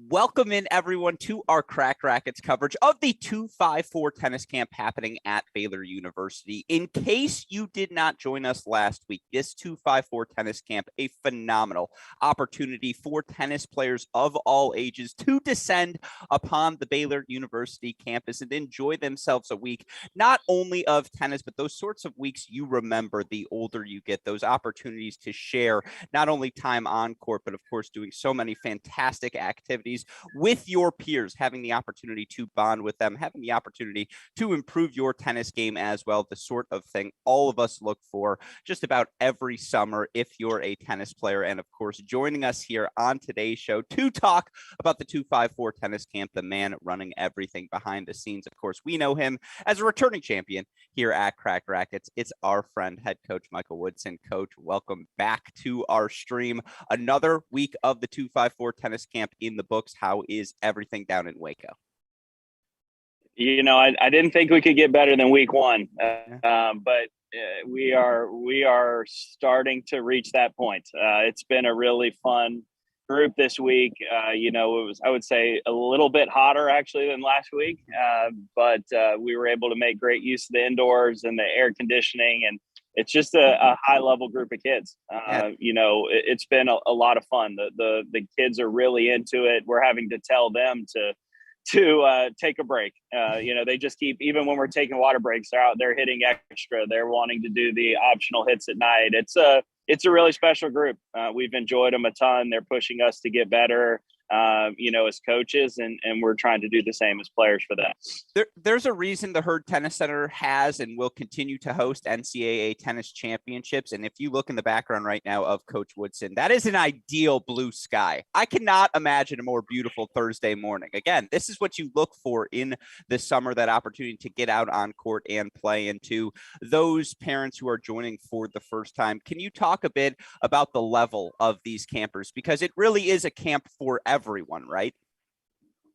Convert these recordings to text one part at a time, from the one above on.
Welcome in, everyone, to our Crack Rackets coverage of the 254 tennis camp happening at Baylor University. In case you did not join us last week, this 254 tennis camp, a phenomenal opportunity for tennis players of all ages to descend upon the Baylor University campus and enjoy themselves a week, not only of tennis, but those sorts of weeks you remember the older you get, those opportunities to share not only time on court, but of course doing so many fantastic activities with your peers, having the opportunity to bond with them, having the opportunity to improve your tennis game as well, the sort of thing all of us look for just about every summer if you're a tennis player. And of course, joining us here on today's show to talk about the 254 tennis camp, the man running everything behind the scenes. Of course, we know him as a returning champion here at Crack Rackets. It's our friend, head coach Michael Woodson. Coach, welcome back to our stream. Another week of the 254 tennis camp in the books. How is everything down in Waco? You know, I didn't think we could get better than week one, but we are starting to reach that point. It's been a really fun group this week. It was, I would say, a little bit hotter actually than last week, but we were able to make great use of the indoors and the air conditioning, and it's just a high level group of kids. It's been a lot of fun. The kids are really into it. We're having to tell them to take a break. They just keep, even when we're taking water breaks, they're out there hitting extra. They're wanting to do the optional hits at night. It's a really special group. We've enjoyed them a ton. They're pushing us to get better, as coaches, and we're trying to do the same as players for them. There's a reason the Herd Tennis Center has and will continue to host NCAA tennis championships. And if you look in the background right now of Coach Woodson, that is an ideal blue sky. I cannot imagine a more beautiful Thursday morning. Again, this is what you look for in the summer, that opportunity to get out on court and play. And to those parents who are joining for the first time, can you talk a bit about the level of these campers? Because it really is a camp for everyone, right?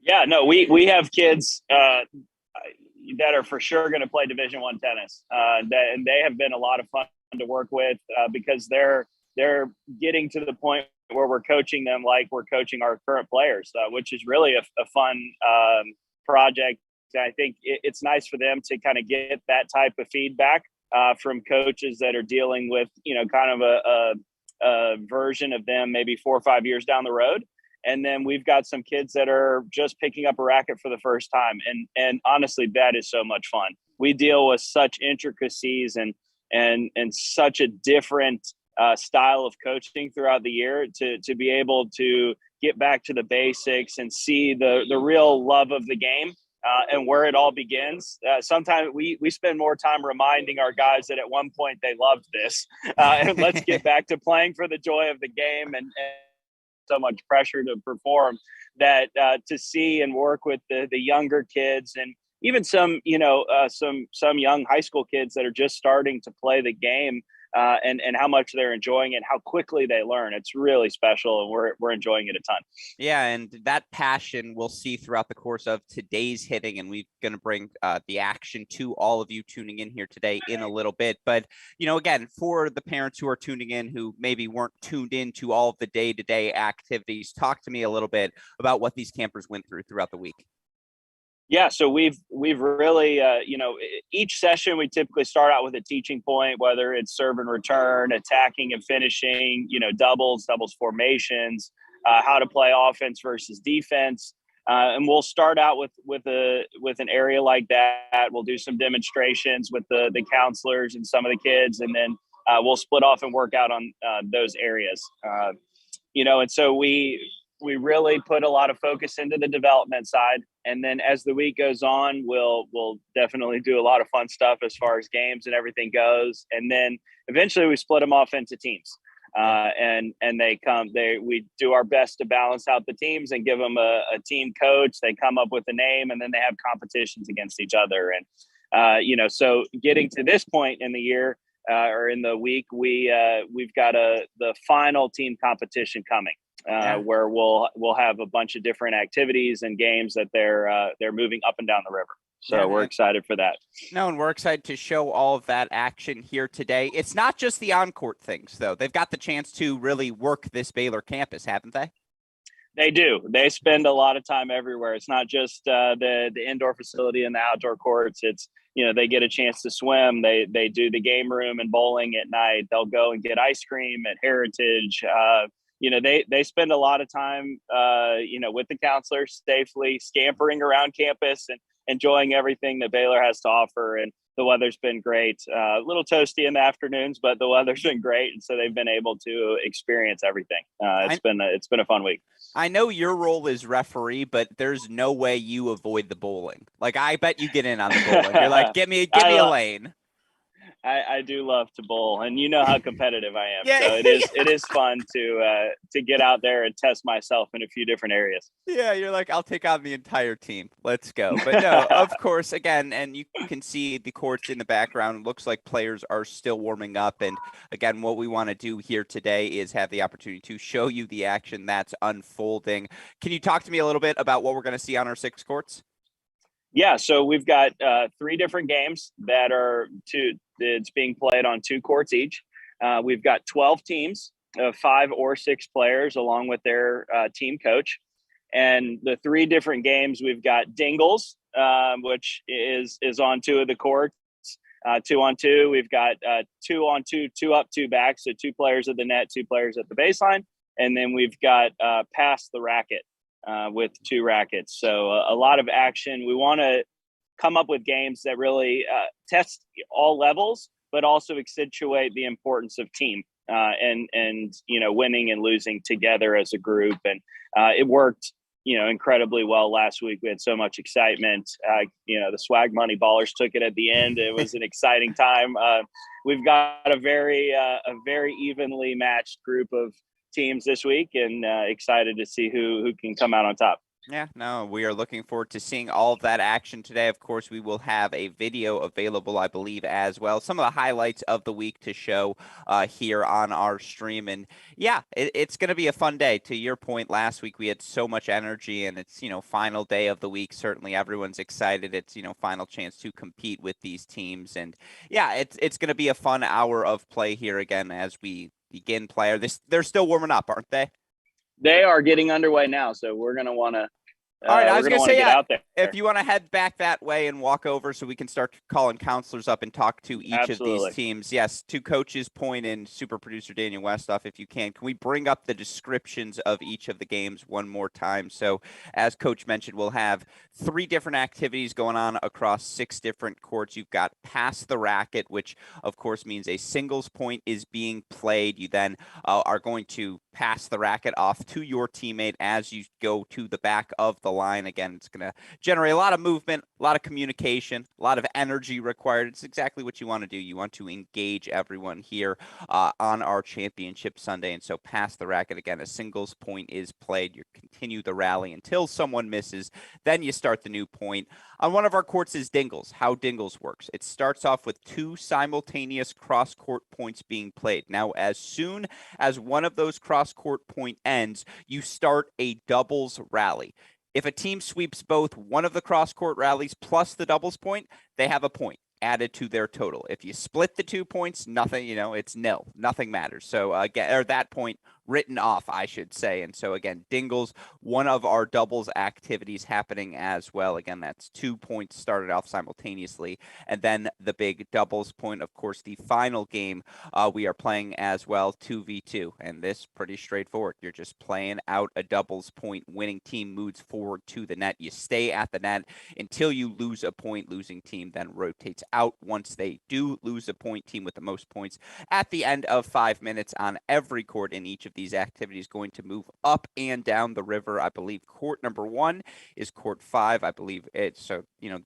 Yeah, no, we have kids that are for sure going to play Division I tennis, and they have been a lot of fun to work with because they're getting to the point where we're coaching them like we're coaching our current players, which is really a fun project. I think it's nice for them to kind of get that type of feedback from coaches that are dealing with, kind of a version of them maybe 4 or 5 years down the road. And then we've got some kids that are just picking up a racket for the first time. And honestly, that is so much fun. We deal with such intricacies and such a different style of coaching throughout the year to be able to get back to the basics and see the real love of the game and where it all begins. Sometimes we spend more time reminding our guys that at one point they loved this. And let's get back to playing for the joy of the game and so much pressure to perform that to see and work with the younger kids and even some young high school kids that are just starting to play the game and how much they're enjoying it, how quickly they learn. It's really special, and we're enjoying it a ton. Yeah, and that passion we'll see throughout the course of today's hitting, and we're going to bring the action to all of you tuning in here today in a little bit. But, again, for the parents who are tuning in who maybe weren't tuned in to all of the day-to-day activities, talk to me a little bit about what these campers went throughout the week. Yeah, so we've really, each session we typically start out with a teaching point, whether it's serve and return, attacking and finishing, doubles formations, how to play offense versus defense. And we'll start out with an area like that. We'll do some demonstrations with the counselors and some of the kids, and then we'll split off and work out on those areas. And so we really put a lot of focus into the development side. And then as the week goes on, we'll definitely do a lot of fun stuff as far as games and everything goes. And then eventually we split them off into teams. And we do our best to balance out the teams and give them a team coach. They come up with a name, and then they have competitions against each other. And, so getting to this point in the year or in the week, we've got the final team competition coming. Where we'll have a bunch of different activities and games that they're moving up and down the river. So we're excited for that. No, and we're excited to show all of that action here today. It's not just the on-court things, though. They've got the chance to really work this Baylor campus, haven't they? They do. They spend a lot of time everywhere. It's not just the indoor facility and the outdoor courts. It's, they get a chance to swim. They do the game room and bowling at night. They'll go and get ice cream at Heritage. They spend a lot of time, with the counselors safely scampering around campus and enjoying everything that Baylor has to offer. And the weather's been great. A little toasty in the afternoons, but the weather's been great, and so they've been able to experience everything. It's been a fun week. I know your role is referee, but there's no way you avoid the bowling. Like, I bet you get in on the bowling. You're like, give me a lane. I do love to bowl, and you know how competitive I am. Yeah, so it is fun to get out there and test myself in a few different areas. Yeah, you're like, I'll take on the entire team. Let's go. But no, of course, again, and you can see the courts in the background. It looks like players are still warming up. And again, what we want to do here today is have the opportunity to show you the action that's unfolding. Can you talk to me a little bit about what we're going to see on our 6 courts? Yeah, so we've got 3 different games that are it's being played on 2 courts each. We've got 12 teams of 5 or 6 players along with their team coach. And the 3 different games, we've got Dingles, which is on 2 of the courts, 2-on-2. We've got 2-on-2, 2 up, 2 back. So 2 players at the net, 2 players at the baseline. And then we've got Pass the Racket. With 2 rackets. So a lot of action. We want to come up with games that really test all levels, but also accentuate the importance of team and winning and losing together as a group. And it worked, incredibly well last week. We had so much excitement. The Swag Money Ballers took it at the end. It was an exciting time. We've got a very evenly matched group of teams this week, and excited to see who can come out on top. Yeah, no, we are looking forward to seeing all of that action today. Of course, we will have a video available, I believe, as well. Some of the highlights of the week to show here on our stream. And yeah, it's going to be a fun day. To your point, last week we had so much energy, and it's, final day of the week. Certainly everyone's excited. It's, final chance to compete with these teams. And yeah, it's going to be a fun hour of play here again as we begin player. They're still warming up, aren't they? They are getting underway now, so we're going to want to all right, I was going to say, out there. If you want to head back that way and walk over so we can start calling counselors up and talk to each of these teams. Yes, to Coach's point and super producer Daniel Westoff, if you can we bring up the descriptions of each of the games one more time? So as Coach mentioned, we'll have 3 different activities going on across 6 different courts. You've got Pass the Racket, which of course means a singles point is being played. You then are going to pass the racket off to your teammate as you go to the back of the line. Again, it's going to generate a lot of movement, a lot of communication, a lot of energy required. It's exactly what you want to do. You want to engage everyone here on our championship Sunday. And so Pass the Racket, again, a singles point is played. You continue the rally until someone misses. Then you start the new point. On one of our courts is Dingles, how Dingles works. It starts off with 2 simultaneous cross-court points being played. Now, as soon as one of those cross-court point ends, you start a doubles rally. If a team sweeps both one of the cross-court rallies plus the doubles point, they have a point added to their total. If you split the 2 points, nothing, it's nil. Nothing matters. So that point written off, I should say. And so again, Dingles, one of our doubles activities happening as well. Again, that's 2 points started off simultaneously. And then the big doubles point, of course, the final game we are playing as well, 2v2. And this pretty straightforward. You're just playing out a doubles point. Winning team moves forward to the net. You stay at the net until you lose a point. Losing team then rotates out. Once they do lose a point, team with the most points at the end of 5 minutes on every court in each of these activities going to move up and down the river. I believe court number 1 is court 5. I believe it's so,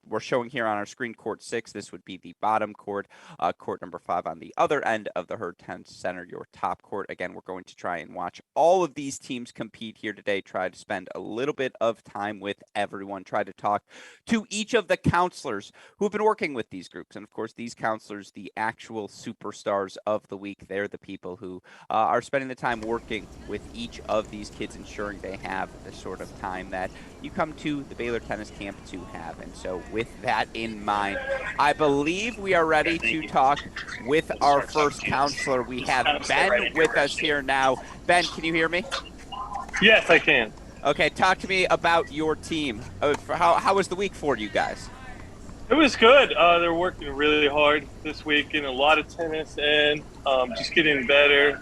we're showing here on our screen court 6. This would be the bottom court, court number 5 on the other end of the Herd Tennis Center, your top court. Again, we're going to try and watch all of these teams compete here today, try to spend a little bit of time with everyone, try to talk to each of the counselors who have been working with these groups. And of course, these counselors, the actual superstars of the week, they're the people who are spending the time working with each of these kids, ensuring they have the sort of time that you come to the Baylor Tennis Camp to have. And so with that in mind, I believe we are ready to talk with our first counselor. We have Ben with us here now. Ben, can you hear me? Yes, I can. Okay, talk to me about your team. How was the week for you guys? It was good. They're working really hard this week, getting a lot of tennis in, just getting better.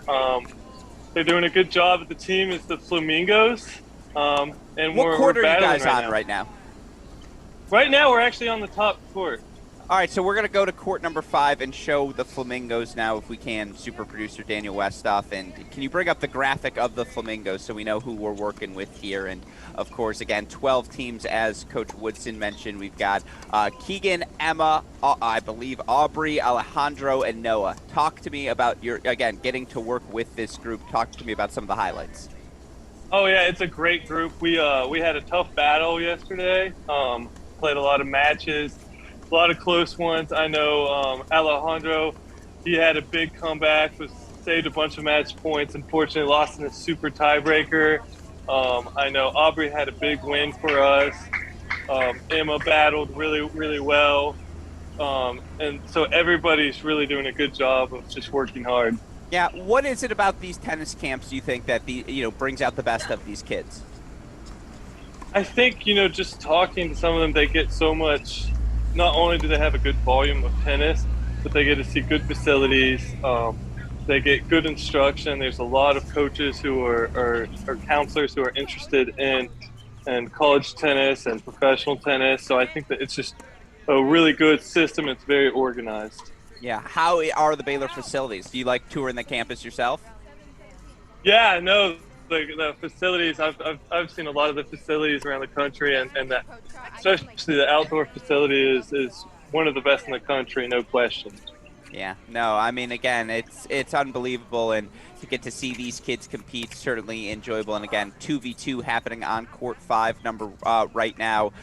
They're doing a good job. The team is the Flamingos, and What we're court are you battling guys right on now. right now? Right now, we're actually on the top court. All right, so we're going to go to court number 5 and show the Flamingos now, if we can, super producer Daniel Westoff. And can you bring up the graphic of the Flamingos so we know who we're working with here? And, of course, again, 12 teams, as Coach Woodson mentioned. We've got Keegan, Emma, I believe Aubrey, Alejandro, and Noah. Talk to me about again, getting to work with this group. Talk to me about some of the highlights. Oh yeah, it's a great group. We had a tough battle yesterday. Played a lot of matches, a lot of close ones. I know Alejandro, he had a big comeback, saved a bunch of match points. Unfortunately, lost in a super tiebreaker. I know Aubrey had a big win for us. Emma battled really well, and so everybody's really doing a good job of just working hard. Yeah, what is it about these tennis camps do you think that brings out the best of these kids? I think, just talking to some of them, they get so much. Not only do they have a good volume of tennis, but they get to see good facilities. They get good instruction. There's a lot of coaches who are counselors who are interested in college tennis and professional tennis. So I think that it's just a really good system. It's very organized. Yeah, how are the Baylor facilities? Do you like touring the campus yourself? Yeah, no, the facilities. I've seen a lot of the facilities around the country, and that, especially the outdoor facility is one of the best in the country, no question. Yeah, no, I mean, again, it's unbelievable, and to get to see these kids compete, certainly enjoyable. And again, 2v2 happening on court 5 number right now.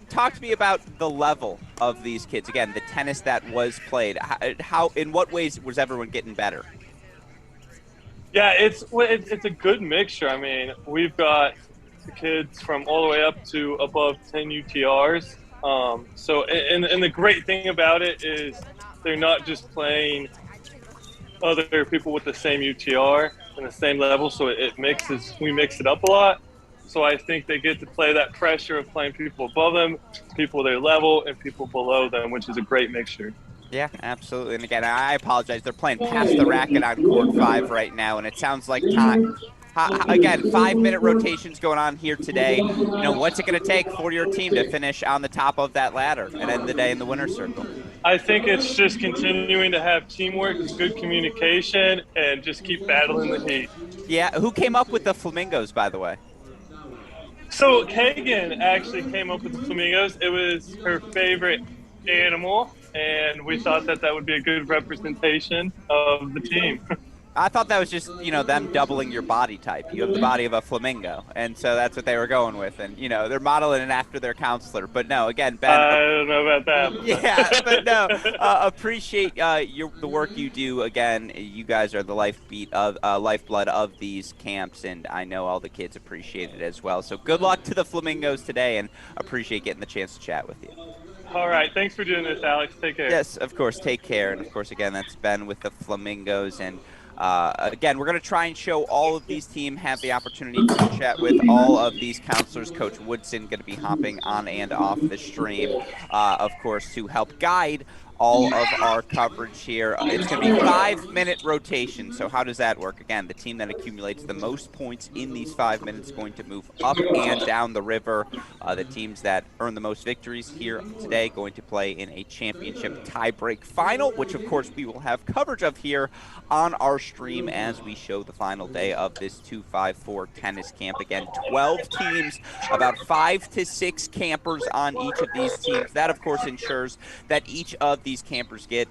Talk to me about the level of these kids. Again, the tennis that was played. How in what ways was everyone getting better? Yeah, it's a good mixture. I mean, we've got the kids from all the way up to above 10 UTRs. And the great thing about it is they're not just playing other people with the same UTR and the same level. So we mix it up a lot. So I think they get to play that pressure of playing people above them, people their level, and people below them, which is a great mixture. Yeah, absolutely. And again, I apologize. They're playing past the racket on court 5 right now, and it sounds like time. Again, 5-minute rotations going on here today. What's it going to take for your team to finish on the top of that ladder and end the day in the winner's circle? I think it's just continuing to have teamwork, good communication, and just keep battling the heat. Yeah, who came up with the Flamingos, by the way? So Kagan actually came up with the Flamingos. It was her favorite animal, and we thought that would be a good representation of the team. I thought that was just, them doubling your body type. You have the body of a flamingo, and so that's what they were going with. And, they're modeling it after their counselor. But no, again, Ben. I don't know about that. Yeah, but no, appreciate the work you do. Again, you guys are the lifeblood of these camps, and I know all the kids appreciate it as well. So good luck to the Flamingos today, and appreciate getting the chance to chat with you. All right. Thanks for doing this, Alex. Take care. Yes, of course. Take care. And, of course, again, that's Ben with the Flamingos. And, again, we're going to try and show all of these teams, have the opportunity to chat with all of these counselors. Coach Woodson going to be hopping on and off the stream, of course, to help guide all of our coverage here. It's going to be 5-minute rotation. So how does that work? Again, the team that accumulates the most points in these 5 minutes is going to move up and down the river. The teams that earn the most victories here today going to play in a championship tiebreak final, which of course we will have coverage of here on our stream as we show the final day of this 254 tennis camp. Again, 12 teams, about 5 to 6 campers on each of these teams. That of course ensures that each of these campers get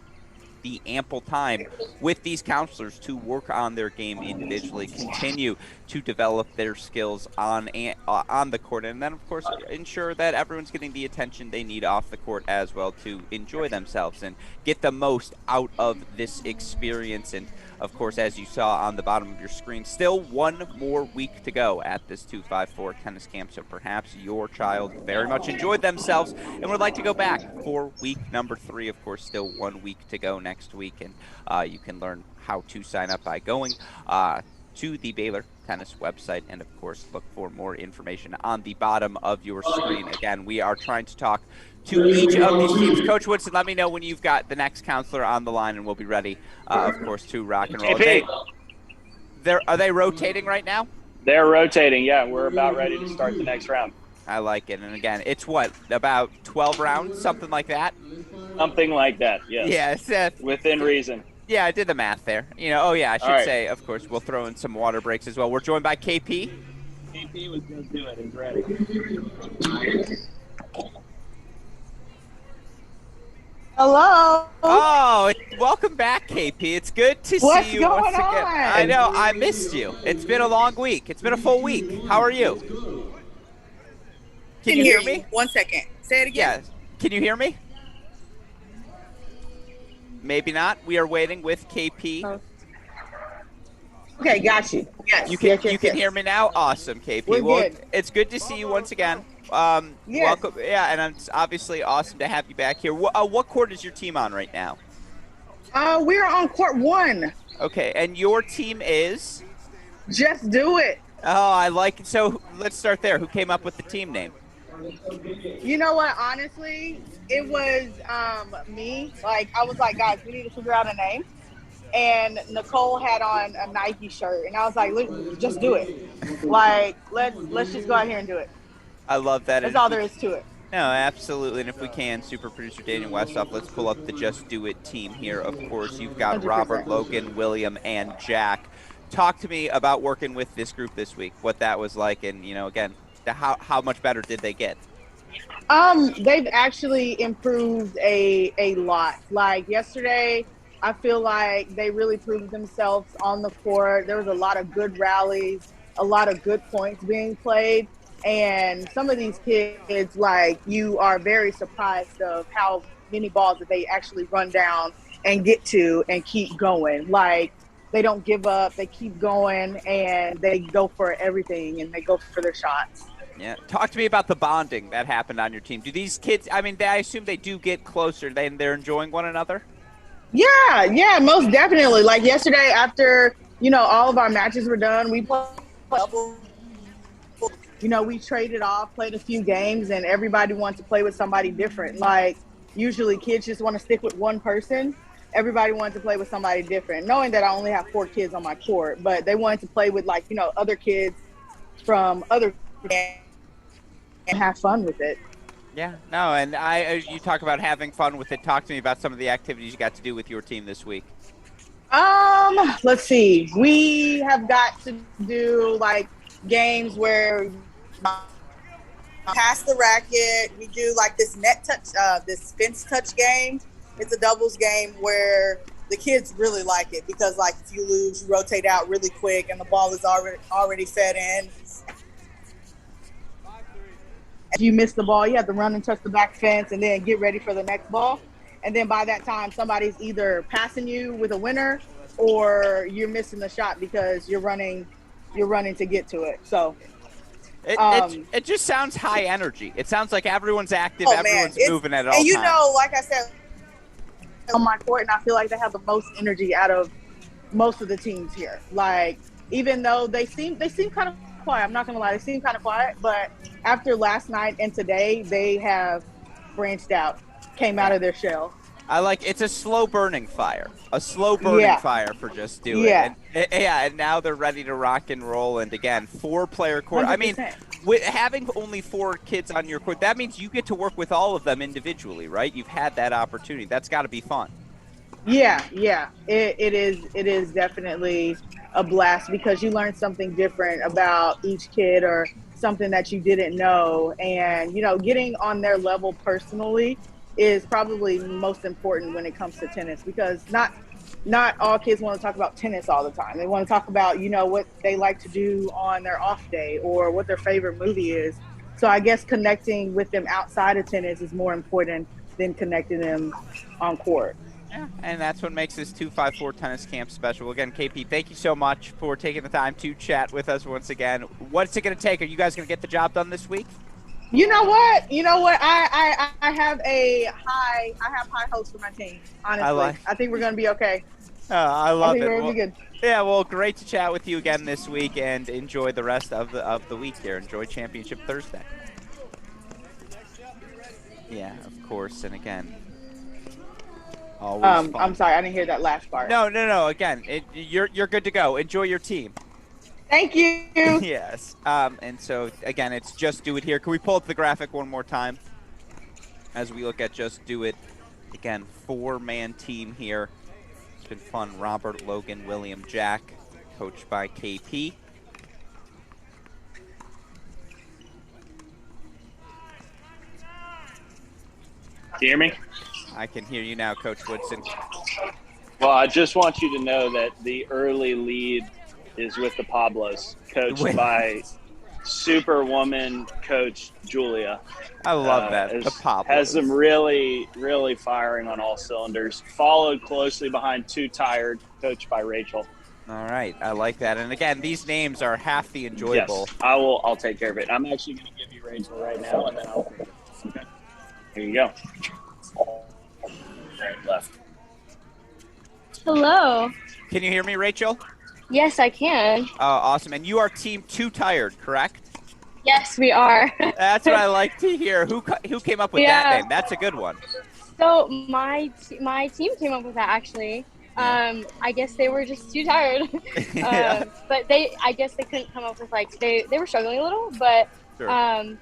the ample time with these counselors to work on their game individually, continue to develop their skills on the court, and then of course ensure that everyone's getting the attention they need off the court as well to enjoy themselves and get the most out of this experience. And of course, as you saw on the bottom of your screen, still one more week to go at this 254 tennis camp. So perhaps your child very much enjoyed themselves and would like to go back for week number 3. Of course, still 1 week to go next week. And you can learn how to sign up by going to the Baylor Tennis website. And, of course, look for more information on the bottom of your screen. Again, we are trying to talk to each of these teams. Coach Woodson, let me know when you've got the next counselor on the line, and we'll be ready, of course, to rock and roll. Are they rotating right now? They're rotating, yeah. We're about ready to start the next round. I like it. And, again, it's what, about 12 rounds, something like that? Something like that, yes. Yeah. Within reason. Yeah, I did the math there. I should say, of course, we'll throw in some water breaks as well. We're joined by KP. KP was going to do it. He's ready. Hello. Oh, welcome back, KP. It's good to see you once again. On? I know, I missed you. It's been a long week. It's been a full week. How are you? Can you hear me? 1 second. Say it again. Yeah. Can you hear me? Maybe not. We are waiting with KP. Okay, got you. Yes. You can hear me now? Awesome, KP. We're good. It's good to see you once again. Welcome. Yeah, and it's obviously awesome to have you back here. What court is your team on right now? We're on court 1. Okay, and your team is? Just do it. Oh, I like it. So let's start there. Who came up with the team name? You know what? Honestly, it was me. Like, I was like, guys, we need to figure out a name. And Nicole had on a Nike shirt, and I was like, look, just do it. Like, let's just go out here and do it. I love that. That's all there is to it. No, absolutely. And if we can, super producer Daniel Westhoff, let's pull up the Just Do It team here. Of course, you've got 100%. Robert, Logan, William, and Jack. Talk to me about working with this group this week, what that was like, and, again, how much better did they get? They've actually improved a lot. Like yesterday, I feel like they really proved themselves on the court. There was a lot of good rallies, a lot of good points being played. And some of these kids, like, you are very surprised of how many balls that they actually run down and get to and keep going. Like, they don't give up, they keep going, and they go for everything, and they go for their shots. Yeah. Talk to me about the bonding that happened on your team. Do these kids, I assume they do get closer, they're enjoying one another? Yeah, most definitely. Like yesterday, after, all of our matches were done, we played double. We traded off, played a few games, and everybody wanted to play with somebody different. Like, usually kids just want to stick with one person. Everybody wanted to play with somebody different, knowing that I only have 4 kids on my court, but they wanted to play with, like, other kids from other games and have fun with it. Yeah, no, and you talk about having fun with it. Talk to me about some of the activities you got to do with your team this week. Let's see. We have got to do, like, games where pass the racket. We do, like, this net touch, this fence touch game. It's a doubles game where the kids really like it because, like, if you lose, you rotate out really quick and the ball is already fed in. If you miss the ball, you have to run and touch the back fence and then get ready for the next ball. And then by that time, somebody's either passing you with a winner or you're missing the shot because you're running to get to it. So it just sounds high energy. It sounds like everyone's active, everyone's moving at all times. And like I said, on my court, and I feel like they have the most energy out of most of the teams here. Like, even though they seem kind of quiet, I'm not gonna lie, they seem kind of quiet, but after last night and today, they have branched out, came out of their shell. It's a slow burning fire, fire for Just Do It. Yeah. And now they're ready to rock and roll. And again, 4-player court. 100%. With having only 4 kids on your court, that means you get to work with all of them individually, right? You've had that opportunity. That's got to be fun. Yeah. It is definitely a blast because you learn something different about each kid or something that you didn't know. And, getting on their level personally is probably most important when it comes to tennis because not all kids want to talk about tennis all the time. They want to talk about, what they like to do on their off day or what their favorite movie is. So I guess connecting with them outside of tennis is more important than connecting them on court. Yeah, and that's what makes this 254 Tennis Camp special. Again, KP, thank you so much for taking the time to chat with us once again. What's it going to take? Are you guys going to get the job done this week? You know what? I have high hopes for my team. Honestly, I think we're going to be okay. I love it. It'll be good. Yeah, well, great to chat with you again this week, and enjoy the rest of the week here. Enjoy Championship Thursday. Yeah, of course. And again, always fun. I'm sorry, I didn't hear that last part. No. Again, you're good to go. Enjoy your team. Thank you. Yes. And so again, it's Just Do It here. Can we pull up the graphic one more time as we look at Just Do It? Again, 4-man team here. It's been fun. Robert, Logan, William, Jack, coached by KP. Can you hear me? I can hear you now, Coach Woodson. Well, I just want you to know that the early lead is with the Pablos, coached by Superwoman coach Julia. I love that. The Pablos has them really, really firing on all cylinders. Followed closely behind Too Tired, coached by Rachel. All right, I like that. And again, these names are half the enjoyable. Yes, I'll take care of it. I'm actually going to give you Rachel right now, and then I'll. Okay. Here you go. Right, left. Hello. Can you hear me, Rachel? Yes, I can. Awesome. And you are team Too Tired, correct? Yes, we are. That's what I like to hear. Who came up with that name? That's a good one. So my team came up with that, actually. I guess they were just too tired. Yeah. But I guess they couldn't come up with, like, they were struggling a little, but Sure.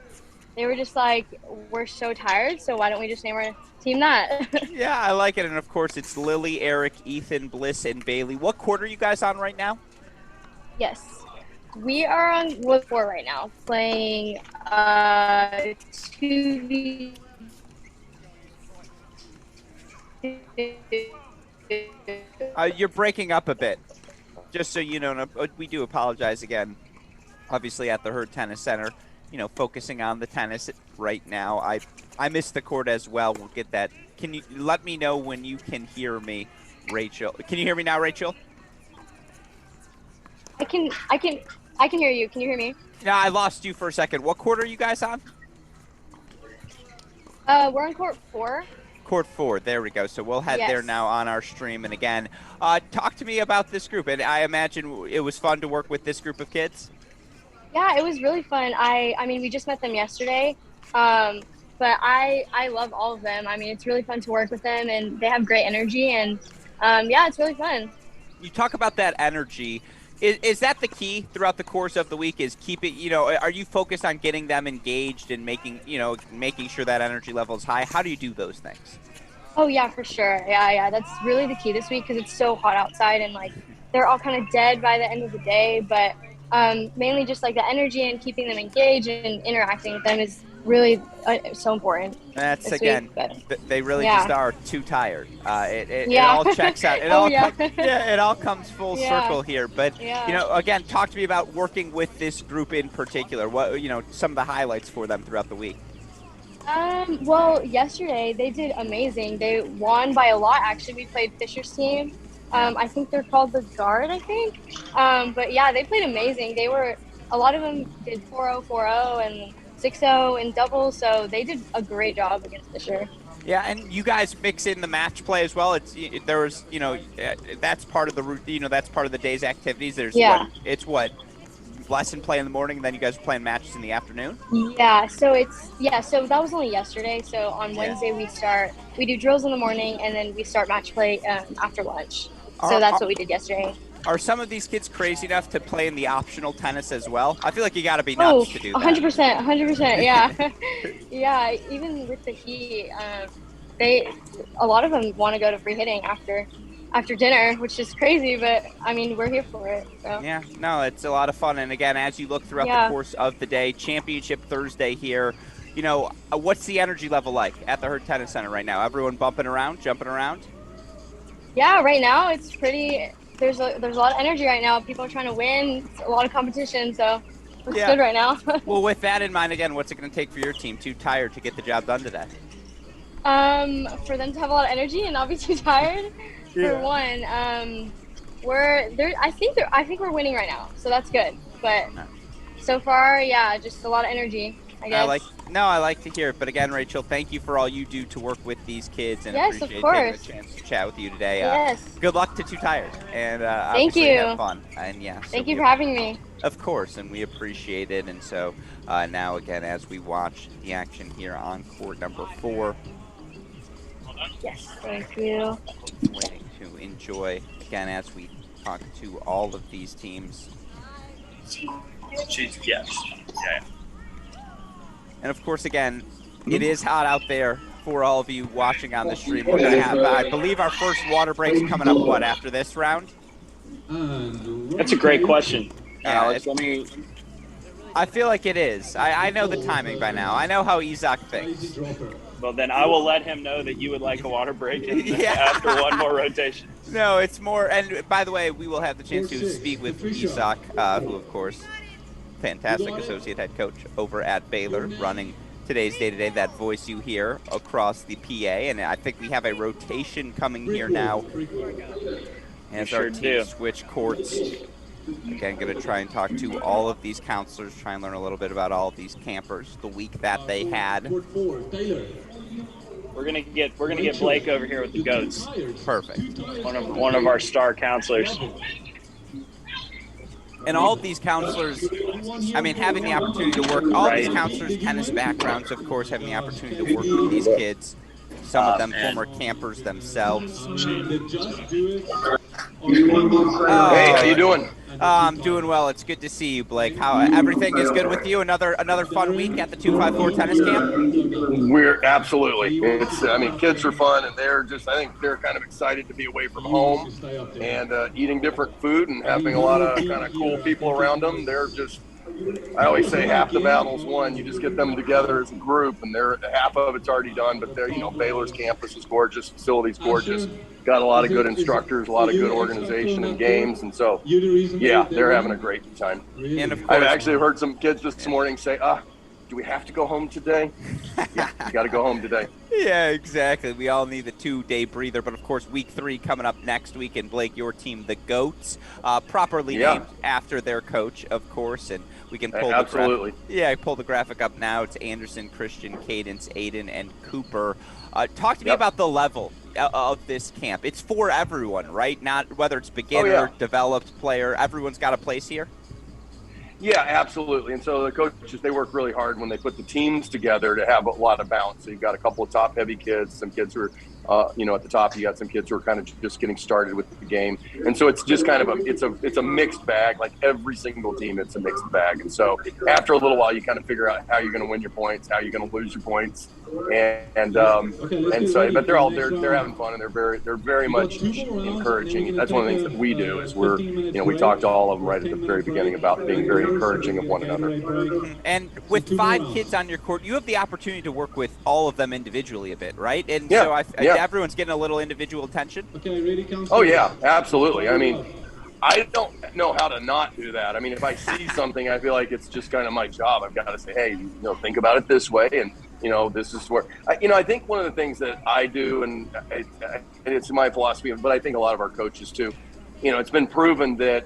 they were just like, we're so tired, so why don't we just name our team that? Yeah, I like it. And of course, it's Lily, Eric, Ethan, Bliss, and Bailey. What court are you guys on right now? Yes. We are on Wood 4 right now, playing 2v. You're breaking up a bit. Just so you know, we do apologize again. Obviously, at the Herd Tennis Center, focusing on the tennis right now. I missed the court as well. We'll get that. Can you let me know when you can hear me, Rachel? Can you hear me now, Rachel? I can hear you. Can you hear me? No, I lost you for a second. What court are you guys on? We're on court 4. Court 4. There we go. So we'll head there now on our stream. And again, talk to me about this group. And I imagine it was fun to work with this group of kids. Yeah, it was really fun. I mean, we just met them yesterday, but I love all of them. I mean, it's really fun to work with them, and they have great energy, and yeah, it's really fun. You talk about that energy. Is that the key throughout the course of the week? Is keep it, are you focused on getting them engaged and making sure that energy level is high? How do you do those things? Oh yeah, for sure. Yeah, that's really the key this week because it's so hot outside, and like they're all kind of dead by the end of the day, but mainly just like the energy and keeping them engaged and interacting with them is really so important. That's again, they really just are too tired. It all checks out. It it all comes full circle here. But again, talk to me about working with this group in particular. What some of the highlights for them throughout the week. Well, yesterday they did amazing. They won by a lot. Actually, we played Fisher's team. I think they're called the Guard, I think. But yeah, they played amazing. A lot of them did 4-0, 4-0, and 6-0 in doubles, so they did a great job against Fisher. Yeah, and you guys mix in the match play as well. That's part of the that's part of the day's activities. There's lesson play in the morning, and then you guys are playing matches in the afternoon. Yeah, so that was only yesterday. So on Wednesday we do drills in the morning, and then we start match play after lunch. So that's what we did yesterday. Are some of these kids crazy enough to play in the optional tennis as well? I feel like you got to be nuts to do that. 100%, yeah. Yeah, even with the heat, a lot of them want to go to free hitting after dinner, which is crazy, but I mean, we're here for it. So. Yeah, no, it's a lot of fun. And again, as you look throughout the course of the day, Championship Thursday here, what's the energy level like at the Herd Tennis Center right now? Everyone bumping around, jumping around? Yeah, right now it's pretty. There's a lot of energy right now. People are trying to win. It's a lot of competition, so it's good right now. Well, with that in mind, again, what's it going to take for your team? Too tired to get the job done today? For them to have a lot of energy and not be too tired. For one, I think we're winning right now, so that's good. But so far, just a lot of energy. I guess. I like to hear it. But again, Rachel, thank you for all you do to work with these kids, and Yes, of appreciate taking course. the chance to chat with you today. Yes. Good luck to Two Tires, and Thank obviously you. have fun. And yeah, Thank you for having me. Of course, and we appreciate it. And so now again, as we watch the action here on court number 4, Yes, thank you. waiting to enjoy again as we talk to all of these teams. Yes. Yeah. And of course, again, it is hot out there for all of you watching on the stream. We're going to have, I believe, our first water breaks coming up, after this round? That's a great question, Alex. I feel like it is. I know the timing by now. I know how Isaac thinks. Well, then I will let him know that you would like a water break after one more rotation. No, it's more, and by the way, we will have the chance to speak with Isaac, who, of course, fantastic associate head coach over at Baylor, running today's day-to-day, that voice you hear across the PA. And I think we have a rotation coming here now as our team switch courts. Again, going to try and talk to all of these counselors, try and learn a little bit about all of these campers, the week that they had. We're gonna get Blake over here with the goats. Perfect. One of our star counselors. And all of these counselors, I mean, having the opportunity to work, all of these counselors, tennis backgrounds, of course, having the opportunity to work with these kids. Some of them former campers themselves. Hey, how you doing? I'm doing well. It's good to see you, Blake. How everything is good with you? Another fun week at the 254 tennis camp? We're absolutely. Kids are fun, and I think they're kind of excited to be away from home and eating different food and having a lot of kind of cool people around them. I always say half the battle's won. You just get them together as a group, and half of it's already done. But Baylor's campus is gorgeous, facility's gorgeous, got a lot of good instructors, a lot of good organization and games, and so yeah, they're having a great time. And of course, I've actually heard some kids this morning say, do we have to go home today? Yeah, you got to go home today. Yeah, exactly. We all need the 2-day breather. But, of course, week 3 coming up next week. And, Blake, your team, the Goats, properly named after their coach, of course. And we can pull pull the graphic up now. It's Anderson, Christian, Cadence, Aiden, and Cooper. Talk to me about the level of this camp. It's for everyone, right? Not whether it's beginner, developed player. Everyone's got a place here? Yeah, absolutely. And so the coaches, they work really hard when they put the teams together to have a lot of balance. So you've got a couple of top-heavy kids, some kids who are, at the top. You got some kids who are kind of just getting started with the game. And so it's just kind of it's a mixed bag. Like every single team, it's a mixed bag. And so after a little while, you kind of figure out how you're going to win your points, how you're going to lose your points. But they're having fun, and they're very much encouraging. That's one of the things that we do is we talk to all of them right at the very beginning about being very encouraging of one another. And with 5 kids on your court, you have the opportunity to work with all of them individually a bit, right? And so everyone's getting a little individual attention. Oh yeah, absolutely. I mean, I don't know how to not do that. I mean, if I see something, I feel like it's just kind of my job. I've got to say, hey, think about it this way, and this is where I think one of the things that I do, and it's my philosophy, but I think a lot of our coaches too. It's been proven that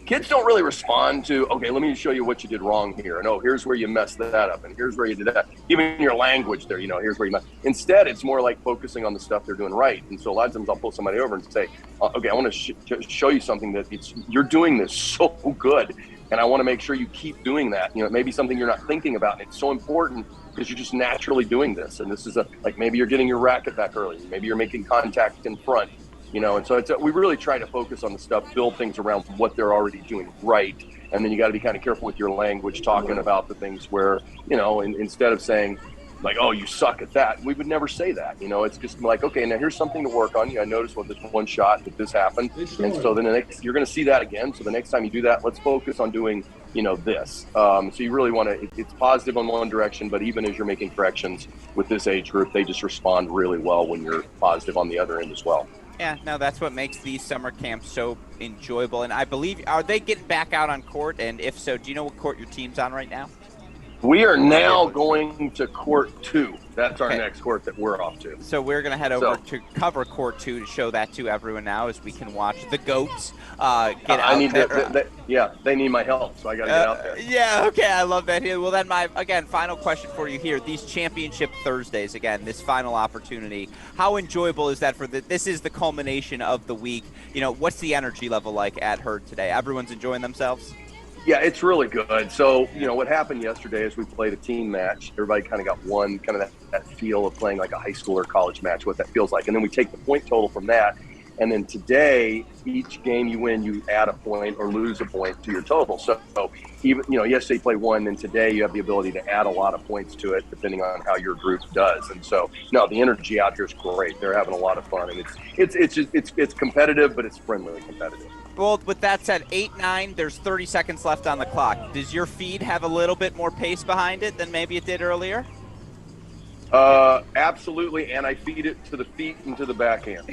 kids don't really respond to, okay, let me show you what you did wrong here. And here's where you messed that up. And here's where you did that. Even your language there, here's where you messed. Instead, it's more like focusing on the stuff they're doing right. And so a lot of times I'll pull somebody over and say, okay, I want to show you something that you're doing this so good. And I want to make sure you keep doing that. It may be something you're not thinking about. And it's so important because you're just naturally doing this. And this is maybe you're getting your racket back early. Maybe you're making contact in front. And so we really try to focus on the stuff, build things around what they're already doing right. And then you got to be kind of careful with your language, talking about the things where, instead of saying like, oh, you suck at that, we would never say that. It's just like, okay, now here's something to work on. I noticed with this one shot that this happened. And so then you're going to see that again. So the next time you do that, let's focus on doing, this. So you really want to, it's positive on one direction, but even as you're making corrections with this age group, they just respond really well when you're positive on the other end as well. Yeah, no, that's what makes these summer camps so enjoyable. And I believe, are they getting back out on court? And if so, do you know what court your team's on right now? We are now going to court 2. That's our next court that we're off to. So we're going to head over to cover court 2 to show that to everyone now, as we can watch the goats get out there. They need my help, so I got to get out there. Yeah, okay, I love that. Well, then final question for you here. These championship Thursdays, again, this final opportunity, how enjoyable is that this is the culmination of the week. What's the energy level like at Herd today? Everyone's enjoying themselves? Yeah, it's really good. So, what happened yesterday is we played a team match. Everybody kind of got one, kind of that feel of playing like a high school or college match, what that feels like. And then we take the point total from that. And then today, each game you win, you add a point or lose a point to your total. So even, yesterday you played 1, and today you have the ability to add a lot of points to it depending on how your group does. And so, no, the energy out here is great. They're having a lot of fun, and it's competitive, but it's friendly competitive. Well, with that said, 8-9, there's 30 seconds left on the clock. Does your feed have a little bit more pace behind it than maybe it did earlier? Absolutely, and I feed it to the feet and to the backhand.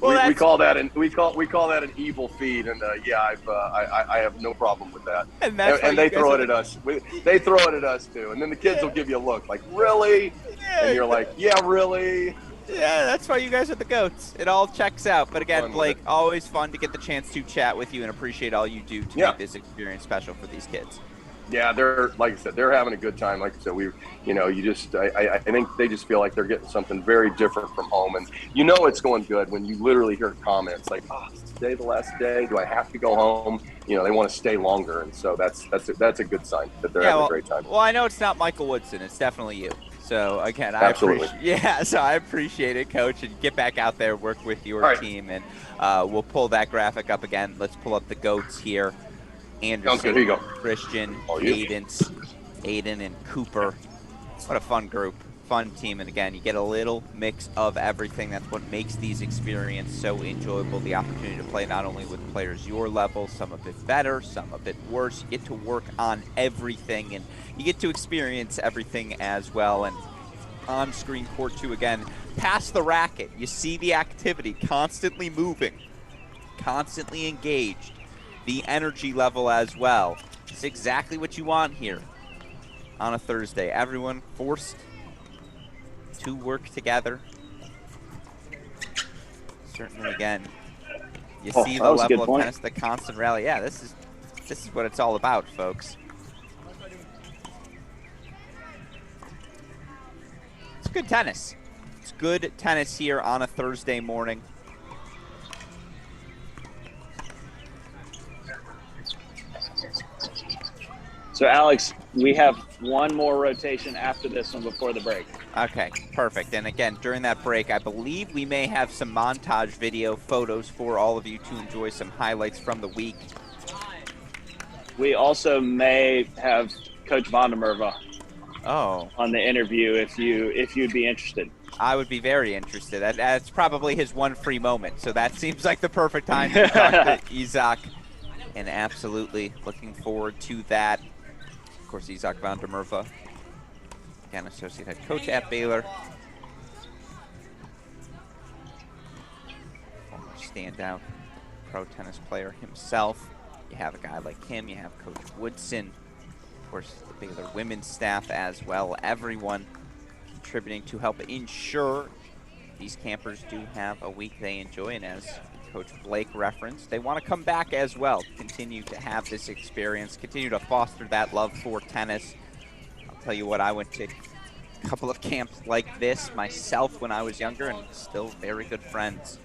Well, we call that an evil feed, and I have no problem with that. And they throw it at us. They throw it at us too, and then the kids will give you a look like, really? Yeah. And you're like, yeah, really? Yeah, that's why you guys are the goats. It all checks out. But again, Blake, always fun to get the chance to chat with you and appreciate all you do to make this experience special for these kids. Yeah, they're, like I said, they're having a good time. Like I said, I think they just feel like they're getting something very different from home. And it's going good when you literally hear comments like, oh, is today the last day? Do I have to go home? They want to stay longer. And so that's a good sign that they're having a great time. Well, I know it's not Michael Woodson. It's definitely you. So, again, I appreciate it, Coach. And get back out there, work with your team. And we'll pull that graphic up again. Let's pull up the goats here. Anderson, here you go. Christian, Aiden, and Cooper. What a fun group, fun team. And again, you get a little mix of everything. That's what makes these experiences so enjoyable. The opportunity to play not only with players your level, some a bit better, some a bit worse. You get to work on everything, and you get to experience everything as well. And on screen court 2 again, pass the racket. You see the activity constantly moving, constantly engaged. The energy level as well. It's exactly what you want here on a Thursday. Everyone forced to work together. Certainly, again, you see the level of tennis, the constant rally. Yeah, this is what it's all about, folks. It's good tennis. It's good tennis here on a Thursday morning. So, Alex, we have one more rotation after this one before the break. Okay, perfect. And again, during that break, I believe we may have some montage video photos for all of you to enjoy some highlights from the week. We also may have Coach Vandermerva on the interview if you'd be interested. I would be very interested. That's probably his one free moment, so that seems like the perfect time to talk to Isaac. And absolutely looking forward to that. Of course, Isaac Vandermerva, again, associate head coach at Baylor. Former standout pro tennis player himself. You have a guy like him. You have Coach Woodson. Of course, the Baylor women's staff as well. Everyone contributing to help ensure these campers do have a week they enjoy. And as Coach Blake referenced, they want to come back as well, continue to have this experience, continue to foster that love for tennis. I'll tell you what, I went to a couple of camps like this myself when I was younger, and still very good friends.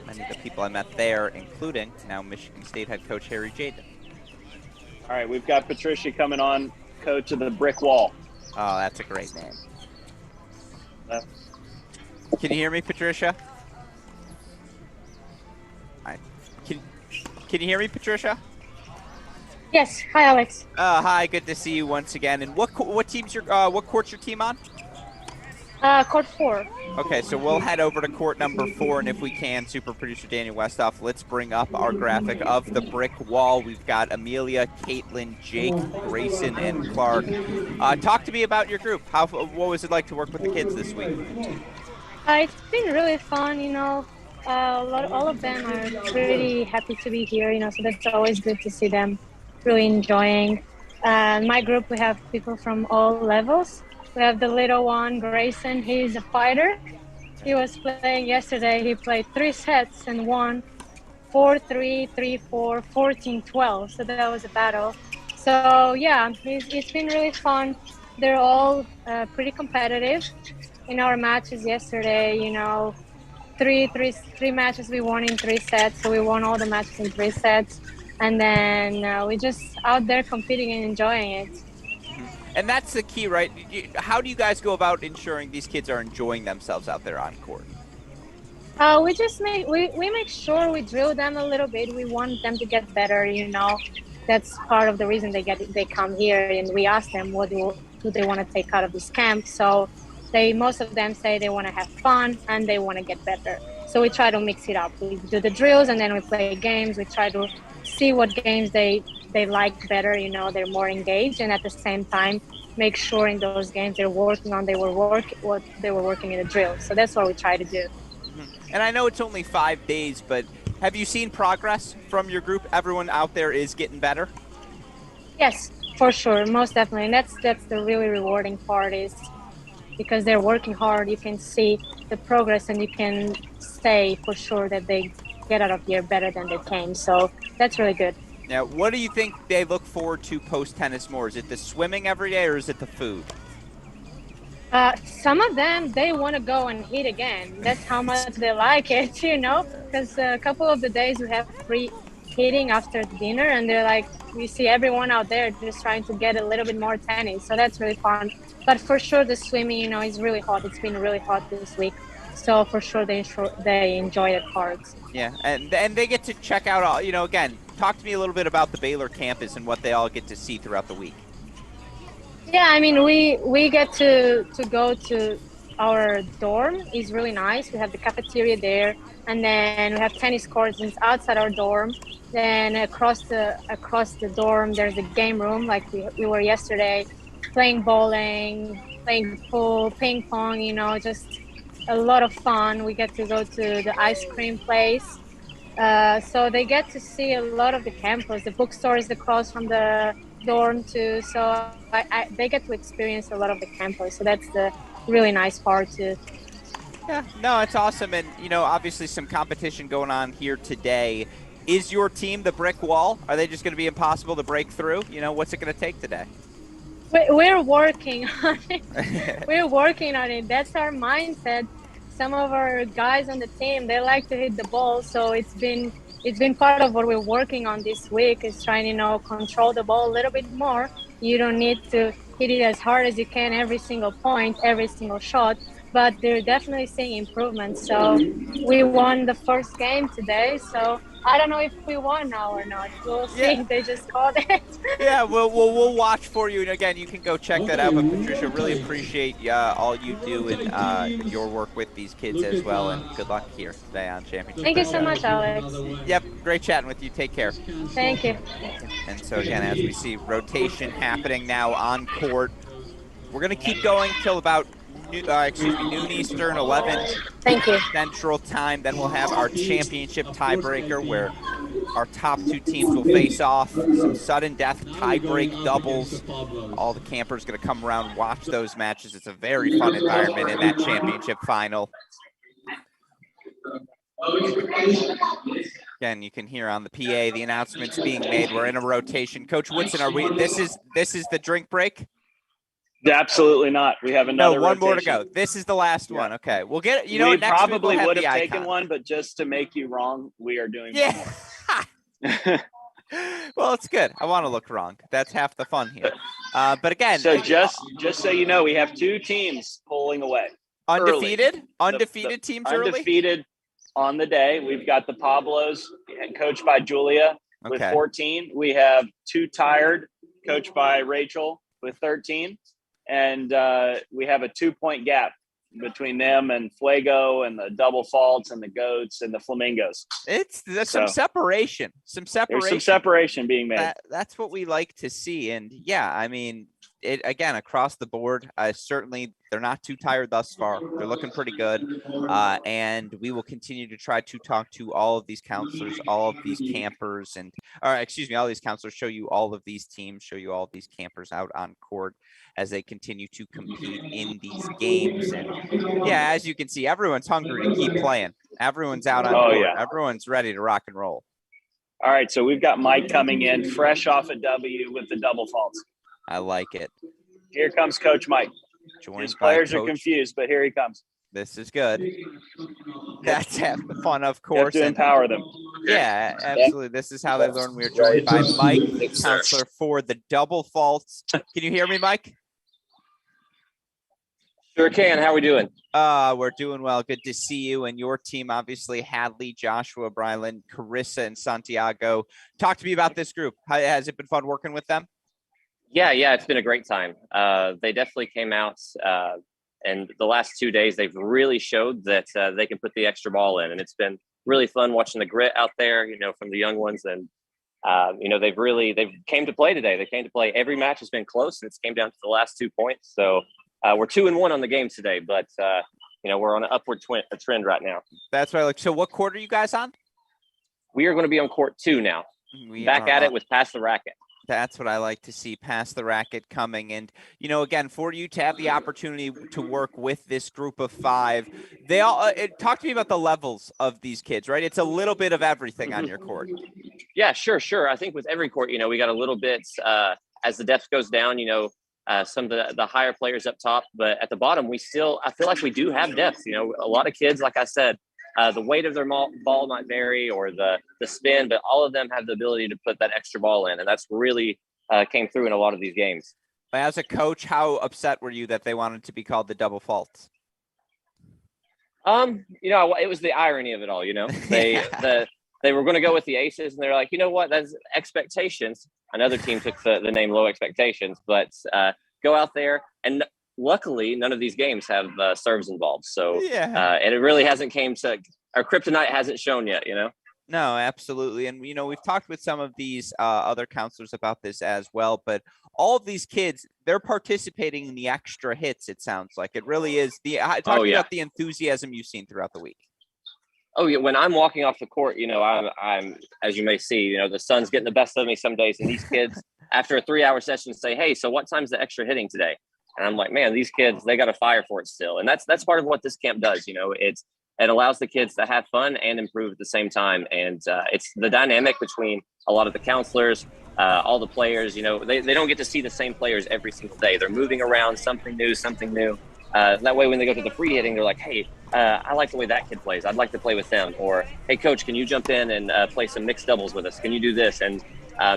Many of the people I met there, including now Michigan State head coach Harry Jaden. All right, we've got Patricia coming on, coach of the Brick Wall. Oh, that's a great name. Can you hear me, Patricia? Can you hear me, Patricia? Yes. Hi, Alex. Hi. Good to see you once again. And what team's what court's your team on? Court 4. Okay, so we'll head over to court number 4, and if we can, super producer Daniel Westhoff, let's bring up our graphic of the brick wall. We've got Amelia, Caitlin, Jake, Grayson, and Clark. Talk to me about your group. What was it like to work with the kids this week? It's been really fun, all of them are pretty happy to be here, so that's always good to see them really enjoying. My group, we have people from all levels. We have the little one, Grayson. He's a fighter. He was playing yesterday. He played 3 sets and won 4-3, 3-4, 14-12. So that was a battle. So yeah, it's been really fun. They're all pretty competitive. In our matches yesterday, three matches we won in 3 sets. So we won all the matches in 3 sets, and then we just out there competing and enjoying it. And that's the key, right? How do you guys go about ensuring these kids are enjoying themselves out there on court? We just we make sure we drill them a little bit. We want them to get better. That's part of the reason they come here, and we ask them what do they want to take out of this camp. So most of them say they want to have fun and they want to get better. So we try to mix it up. We do the drills and then we play games. We try to see what games they like better. They're more engaged, and at the same time make sure in those games they're working on what they were working in the drill. So that's what we try to do. And I know it's only 5 days, but have you seen progress from your group? Everyone out there is getting better? Yes, for sure, most definitely. And that's the really rewarding part, is because they're working hard. You can see the progress, and you can say for sure that they get out of here better than they came. So that's really good. Now, what do you think they look forward to post-tennis more? Is it the swimming every day, or is it the food? Some of them, they want to go and eat again. That's how much they like it, because a couple of the days we have free eating after dinner, and they're like, we see everyone out there just trying to get a little bit more tennis. So that's really fun. But for sure, the swimming, is really hot. It's been really hot this week. So for sure, they enjoy the cards. Yeah, and they get to check out all, again, talk to me a little bit about the Baylor campus and what they all get to see throughout the week. Yeah, I mean, we get to go to our dorm. It's really nice. We have the cafeteria there, and then we have tennis courts outside our dorm. Then across the dorm, there's a game room, like we were yesterday, playing bowling, playing pool, ping pong. Just a lot of fun. We get to go to the ice cream place. So they get to see a lot of the campus. The bookstore is across from the dorm too, so they get to experience a lot of the campus. So that's the really nice part too. Yeah, no, it's awesome. And, obviously some competition going on here today. Is your team the brick wall? Are they just going to be impossible to break through? What's it going to take today? We're working on it. We're working on it. That's our mindset. Some of our guys on the team, they like to hit the ball, so it's been part of what we're working on this week, is trying to control the ball a little bit more. You don't need to hit it as hard as you can every single point, every single shot, but they're definitely seeing improvements. So we won the first game today, so I don't know if we won now or not. We'll see. Yeah. They just called it. Yeah, we'll watch for you. And again, you can go check that out. But Patricia, really appreciate all you do and your work with these kids as well. And good luck here today on Championship. Thank you so much, Alex. Yep, great chatting with you. Take care. Thank you. And so again, as we see rotation happening now on court, we're going to keep going till about noon Eastern, 11 Central Time. Then we'll have our championship tiebreaker, where our top 2 teams will face off. Some sudden death tiebreak doubles. All the campers going to come around, watch those matches. It's a very fun environment in that championship final. Again, you can hear on the PA the announcements being made. We're in a rotation. Coach Woodson, are we? This is the drink break? Absolutely not. We have another. No, one rotation. more to go. This is the last one. Okay, we'll get it. We next probably week we'll would have the taken icon. one, but just to make you wrong, we are doing one more. Well, it's good. I want to look wrong. That's half the fun here. But again, so just so you know, we have 2 teams pulling away. Undefeated the teams undefeated on the day. We've got the Pablos, coached by Julia, with 14. We have 2 tired, coached by Rachel, with 13. And we have a 2-point gap between them and Fuego and the Double Faults and the Goats and the Flamingos. Some separation. There's some separation being made. That's what we like to see. And yeah, I mean, it again across the board. Certainly, they're not too tired thus far. They're looking pretty good, and we will continue to try to talk to all of these counselors, all of these campers, all these counselors. Show you all of these teams, show you all of these campers out on court as they continue to compete in these games. And yeah, as you can see, everyone's hungry to keep playing. Everyone's out on court. Yeah. Everyone's ready to rock and roll. All right, so we've got Mike coming in fresh off a W with the double faults. I like it. Here comes Coach Mike. His players are confused, but here he comes. This is good. That's having fun, of course. You have to empower them. Yeah, absolutely. This is how they learn. We are joined by Mike, counselor for the double faults. Can you hear me, Mike? Sure can. How are we doing? We're doing well. Good to see you and your team. Obviously, Hadley, Joshua, Brylan, Carissa, and Santiago. Talk to me about this group. Has it been fun working with them? Yeah, it's been a great time. They definitely came out, and the last 2 days they've really showed that they can put the extra ball in, and it's been really fun watching the grit out there. From the young ones, and they've came to play today. They came to play. Every match has been close, and it's came down to the last 2 points. So. We're 2-1 on the game today, but we're on an upward trend right now. That's right. So what court are you guys on? We are going to be on court 2 now. Back at it with Pass the Racket. That's what I like to see, Pass the Racket coming. And, again, for you to have the opportunity to work with this group of 5, they all talk to me about the levels of these kids, right? It's a little bit of everything on your court. Yeah, sure. I think with every court, we got a little bit as the depth goes down, some of the higher players up top, but at the bottom, I feel like we do have depth. A lot of kids, like I said, the weight of their ball might vary or the spin, but all of them have the ability to put that extra ball in. And that's really came through in a lot of these games. As a coach, how upset were you that they wanted to be called the double faults? It was the irony of it all, They were going to go with the aces, and they're like, you know what? That's expectations. Another team took the name Low Expectations, but go out there. And luckily, none of these games have serves involved. So, and it really hasn't came to our kryptonite hasn't shown yet, No, absolutely. And, we've talked with some of these other counselors about this as well. But all of these kids, they're participating in the extra hits, it sounds like. It really is. Talk about the enthusiasm you've seen throughout the week. Oh yeah, when I'm walking off the court, I'm as you may see, the sun's getting the best of me some days, and these kids after a 3-hour session say, "Hey, so what time's the extra hitting today?" And I'm like, "Man, these kids, they got a fire for it still." And that's part of what this camp does. It allows the kids to have fun and improve at the same time, and it's the dynamic between a lot of the counselors, all the players. They don't get to see the same players every single day. They're moving around, something new. That way, when they go to the free hitting, they're like, "Hey, I like the way that kid plays. I'd like to play with them." Or, "Hey, coach, can you jump in and play some mixed doubles with us? Can you do this?" And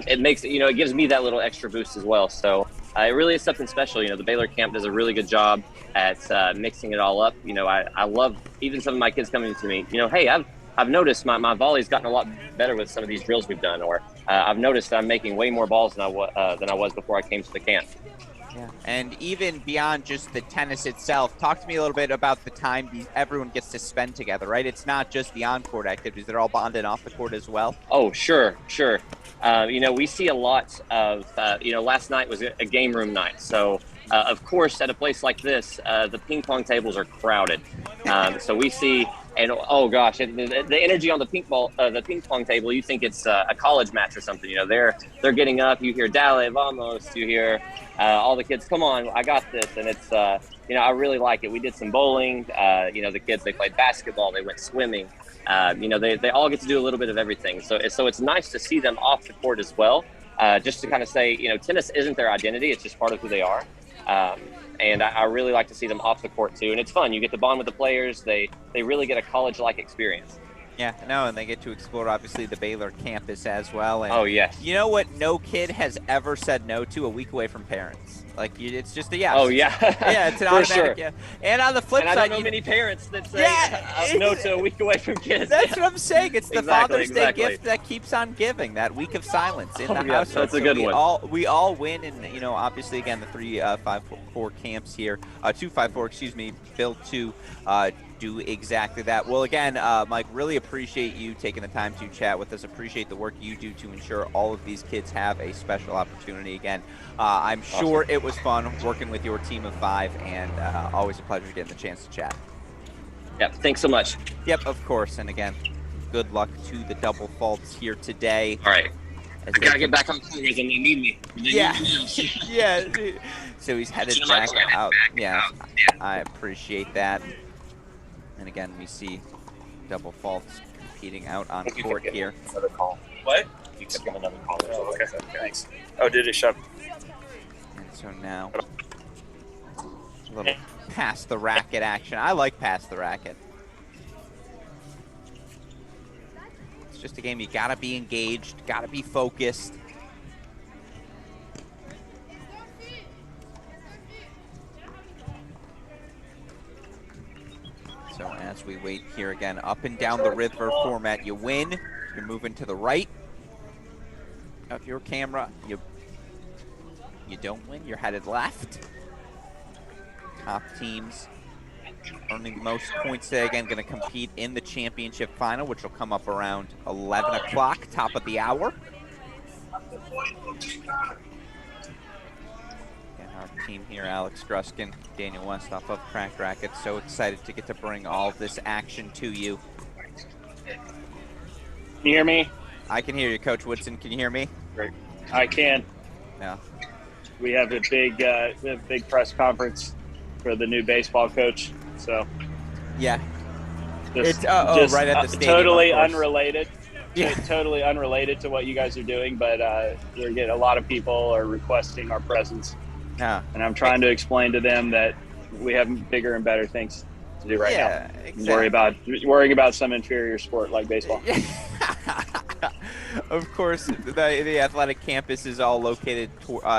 it makes it gives me that little extra boost as well. So it really is something special. The Baylor camp does a really good job at mixing it all up. I love even some of my kids coming to me. Hey, I've noticed my volley's gotten a lot better with some of these drills we've done, or I've noticed that I'm making way more balls than I was before I came to the camp. Yeah, and even beyond just the tennis itself, talk to me a little bit about the time everyone gets to spend together, right? It's not just the on-court activities. They're all bonded off the court as well. Oh, sure. We see a lot of, last night was a game room night. So, of course, at a place like this, the ping pong tables are crowded. So we see, and oh gosh, the energy on the ping pong table, you think it's a college match or something. They're getting up. You hear "Dale, vamos." You hear all the kids, "Come on, I got this." And it's I really like it. We did some bowling. The kids, they played basketball. They went swimming. They all get to do a little bit of everything. So it's nice to see them off the court as well. Just to kind of say, tennis isn't their identity. It's just part of who they are. And I really like to see them off the court too. And it's fun. You get to bond with the players. They really get a college-like experience. Yeah, no, and they get to explore, obviously, the Baylor campus as well. And oh, yes. You know what no kid has ever said no to? A week away from parents. Like, it's just a yes. Oh, yeah. Yeah, it's an automatic yes. And on the flip side, I don't know many parents that say no to a week away from kids. That's what I'm saying. It's the Father's Day gift that keeps on giving, that week of silence in the house. That's a good one. We all win, and, obviously, again, the 3-5-4 camps here, 2-5-4, built to do exactly that. Well, again, Mike, really appreciate you taking the time to chat with us. Appreciate the work you do to ensure all of these kids have a special opportunity. Again, I'm sure it was fun working with your team of 5, and always a pleasure getting the chance to chat. Yep. Thanks so much. Yep, of course. And again, good luck to the double faults here today. All right. I gotta get back on cameras and they need me. Yeah. Yeah. So he's headed back out. Yeah, I appreciate that. And again, we see double faults competing out on court here. Another call. What? You could give another call. Oh, okay. Thanks. Oh, did it shut? And so now, a little past the racket action. I like past the racket. It's just a game you gotta be engaged, gotta be focused. So as we wait here again, up and down the river format, you win, you're moving to the right of your camera. You don't win, you're headed left. Top teams earning the most points today, again, going to compete in the championship final, which will come up around 11 o'clock, top of the hour. Our team here, Alex Gruskin, Daniel Westoff of Cracked Racquets, so excited to get to bring all of this action to you. Can you hear me? I can hear you, Coach Woodson. Can you hear me? Great. I can. Yeah. We have a big press conference for the new baseball coach. So yeah, just right at the stadium. Totally unrelated. Yeah. Totally unrelated to what you guys are doing, but we're getting a lot of people are requesting our presence. Yeah. And I'm trying to explain to them that we have bigger and better things to do right now. Exactly. Worrying about some inferior sport like baseball. Of course, the athletic campus is all located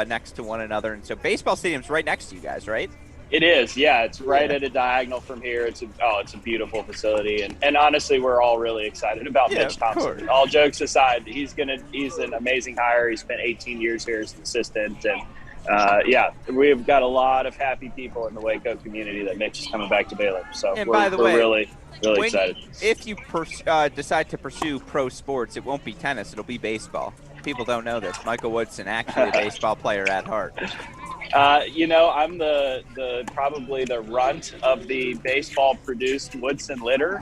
next to one another, and so baseball stadium's right next to you guys, right? It is, yeah. It's right at a diagonal from here. It's a beautiful facility, and honestly, we're all really excited about Mitch Thompson. All jokes aside, he's an amazing hire. He spent 18 years here as an assistant, and we've got a lot of happy people in the Waco community that Mitch is coming back to Baylor. So we're really excited. If you decide to pursue pro sports, it won't be tennis; it'll be baseball. People don't know this. Michael Woodson, actually a baseball player at heart. I'm probably the runt of the baseball-produced Woodson litter.